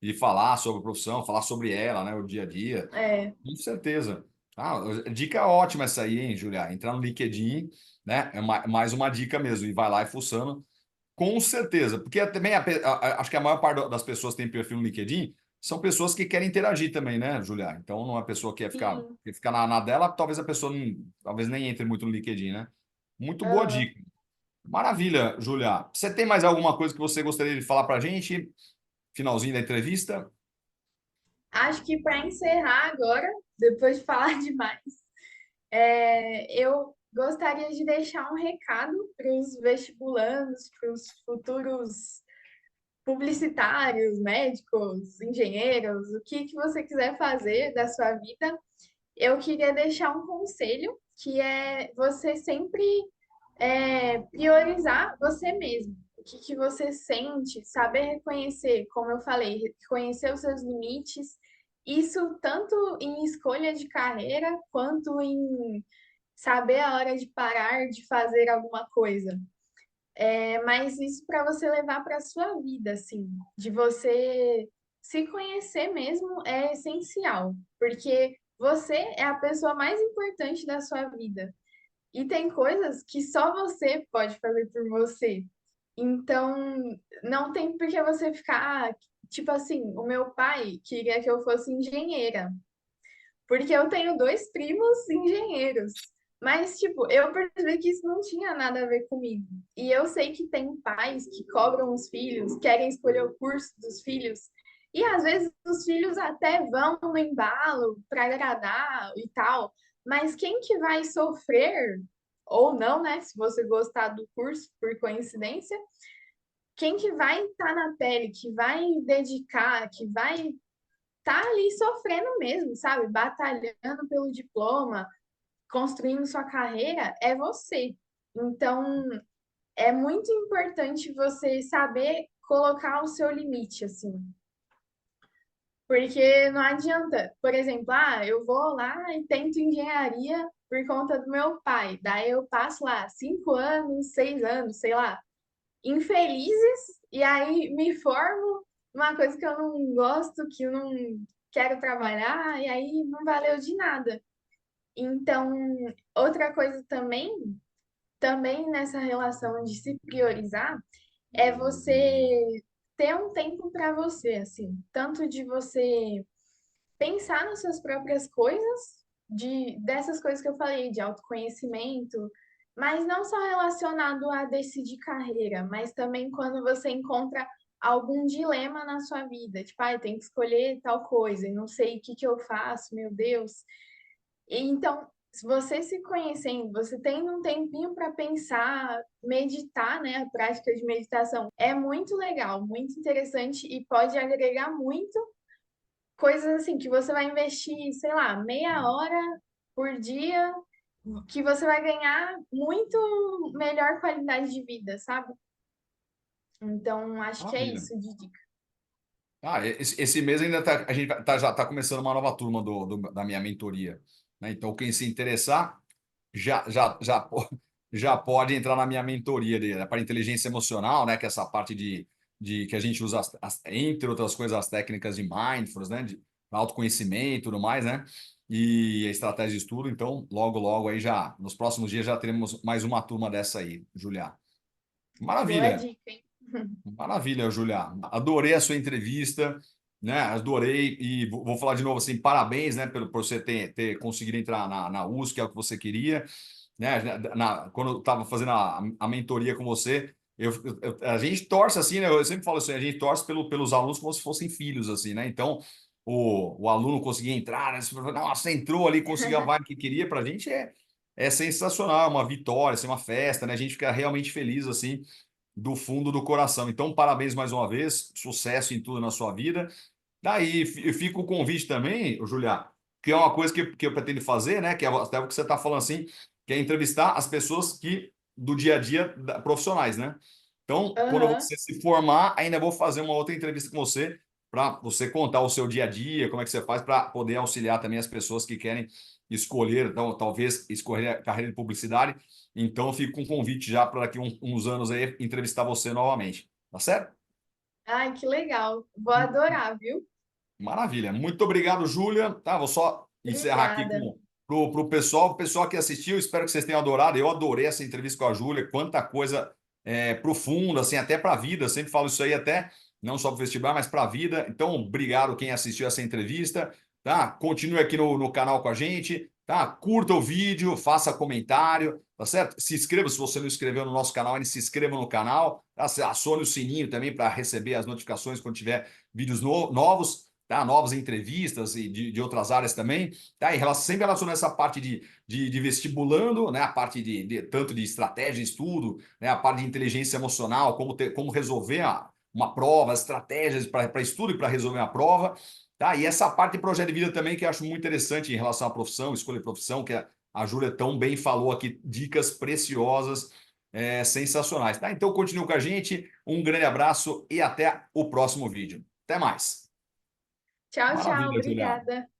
de falar sobre a profissão, falar sobre ela, né, o dia a dia. É. Com certeza. Ah, dica ótima essa aí, hein, Julia? Entrar no LinkedIn, né? É mais uma dica mesmo. E vai lá e fuçando. Com certeza. Porque também acho que a maior parte das pessoas que tem perfil no LinkedIn são pessoas que querem interagir também, né, Julia? Então, não é uma pessoa que Sim. quer ficar na dela, talvez a pessoa não, talvez nem entre muito no LinkedIn, né? Muito boa Aham. dica. Maravilha, Julia. Você tem mais alguma coisa que você gostaria de falar para a gente? Finalzinho da entrevista? Acho que para encerrar agora, depois de falar demais, eu gostaria de deixar um recado para os vestibulandos, para os futuros publicitários, médicos, engenheiros, o que você quiser fazer da sua vida. Eu queria deixar um conselho, que é você sempre priorizar você mesmo. O que você sente, saber reconhecer, como eu falei, reconhecer os seus limites. Isso tanto em escolha de carreira, quanto em saber a hora de parar de fazer alguma coisa. Mas isso para você levar para a sua vida, assim, de você se conhecer mesmo é essencial, porque você é a pessoa mais importante da sua vida. E tem coisas que só você pode fazer por você. Então, não tem por que você ficar. Tipo assim, o meu pai queria que eu fosse engenheira, porque eu tenho dois primos engenheiros. Mas, tipo, eu percebi que isso não tinha nada a ver comigo. E eu sei que tem pais que cobram os filhos, querem escolher o curso dos filhos. E às vezes os filhos até vão no embalo para agradar e tal. Mas quem que vai sofrer, ou não, né? Se você gostar do curso, por coincidência, quem que vai estar na pele, que vai dedicar, que vai tá ali sofrendo mesmo, sabe? Batalhando pelo diploma, construindo sua carreira, é você. Então, é muito importante você saber colocar o seu limite, assim. Porque não adianta, por exemplo, eu vou lá e tento engenharia por conta do meu pai. Daí eu passo lá 5 anos, 6 anos, sei lá, infelizes, e aí me formo numa coisa que eu não gosto, que eu não quero trabalhar, e aí não valeu de nada. Então, outra coisa também nessa relação de se priorizar, é você ter um tempo para você, assim, tanto de você pensar nas suas próprias coisas, dessas coisas que eu falei, de autoconhecimento, mas não só relacionado a decidir carreira, mas também quando você encontra algum dilema na sua vida, tipo, eu tenho que escolher tal coisa e não sei o que eu faço, meu Deus. E então, se você se conhecendo, você tem um tempinho para pensar, meditar, né? A prática de meditação é muito legal, muito interessante e pode agregar muito coisas assim que você vai investir, sei lá, meia hora por dia, que você vai ganhar muito melhor qualidade de vida, sabe? Então, acho que é Maravilha. isso de dica. Ah, esse mês ainda tá, a gente já está começando uma nova turma da minha mentoria, né? Então, quem se interessar, já pode entrar na minha mentoria para inteligência emocional, né? Que é essa parte de que a gente usa, entre outras coisas, as técnicas de mindfulness, né? De autoconhecimento e tudo mais, né? E a estratégia de estudo. Então, logo aí já, nos próximos dias já teremos mais uma turma dessa aí, Julia. Boa Maravilha. dica, hein? Maravilha, Julia. Adorei a sua entrevista, né? Adorei e vou falar de novo assim, parabéns, né, por você ter conseguido entrar na USP, que é o que você queria. né? Quando eu estava fazendo a mentoria com você, a gente torce assim, né? Eu sempre falo assim, a gente torce pelos alunos como se fossem filhos, assim, né? Então, o aluno conseguir entrar, né? Você fala, nossa, entrou ali, conseguiu a vaga que queria, para a gente é sensacional, é uma vitória, assim, uma festa, né? A gente fica realmente feliz, assim, do fundo do coração. Então, parabéns mais uma vez, sucesso em tudo na sua vida. Daí fica o convite também, Julia, que é uma coisa que eu pretendo fazer, né? Que é até o que você está falando assim, que é entrevistar as pessoas que do dia a dia profissionais, né? Então, quando Aham. você se formar, ainda vou fazer uma outra entrevista com você para você contar o seu dia a dia, como é que você faz para poder auxiliar também as pessoas que querem escolher, então, talvez escolher a carreira de publicidade. Então, fico com um convite já para daqui uns anos aí entrevistar você novamente. Tá certo? Ai, que legal. Vou adorar, viu? Maravilha. Muito obrigado, Júlia. Tá, vou só encerrar aqui Obrigada. pro pessoal que assistiu. Espero que vocês tenham adorado. Eu adorei essa entrevista com a Júlia. Quanta coisa profunda, assim, até para a vida. Eu sempre falo isso aí, até não só para o festival, mas para a vida. Então, obrigado quem assistiu essa entrevista. Tá? Continue aqui no canal com a gente. Tá? Curta o vídeo, faça comentário, tá certo? Se inscreva se você não inscreveu no nosso canal, ainda se inscreva no canal. Tá? Acione o sininho também para receber as notificações quando tiver vídeos novos, tá? Novas entrevistas e de outras áreas também, tá? Sempre relacionando essa parte de vestibulando, né? A parte tanto de estratégia, estudo, né? A parte de inteligência emocional, como resolver uma prova, as estratégias para estudo e para resolver uma prova, tá? E essa parte de projeto de vida também que eu acho muito interessante em relação à profissão, escolha de profissão, que a Júlia tão bem falou aqui, dicas preciosas, sensacionais, tá? Então continue com a gente, um grande abraço e até o próximo vídeo. Até mais. Tchau, tchau. Maravilha, Juliana. Obrigada.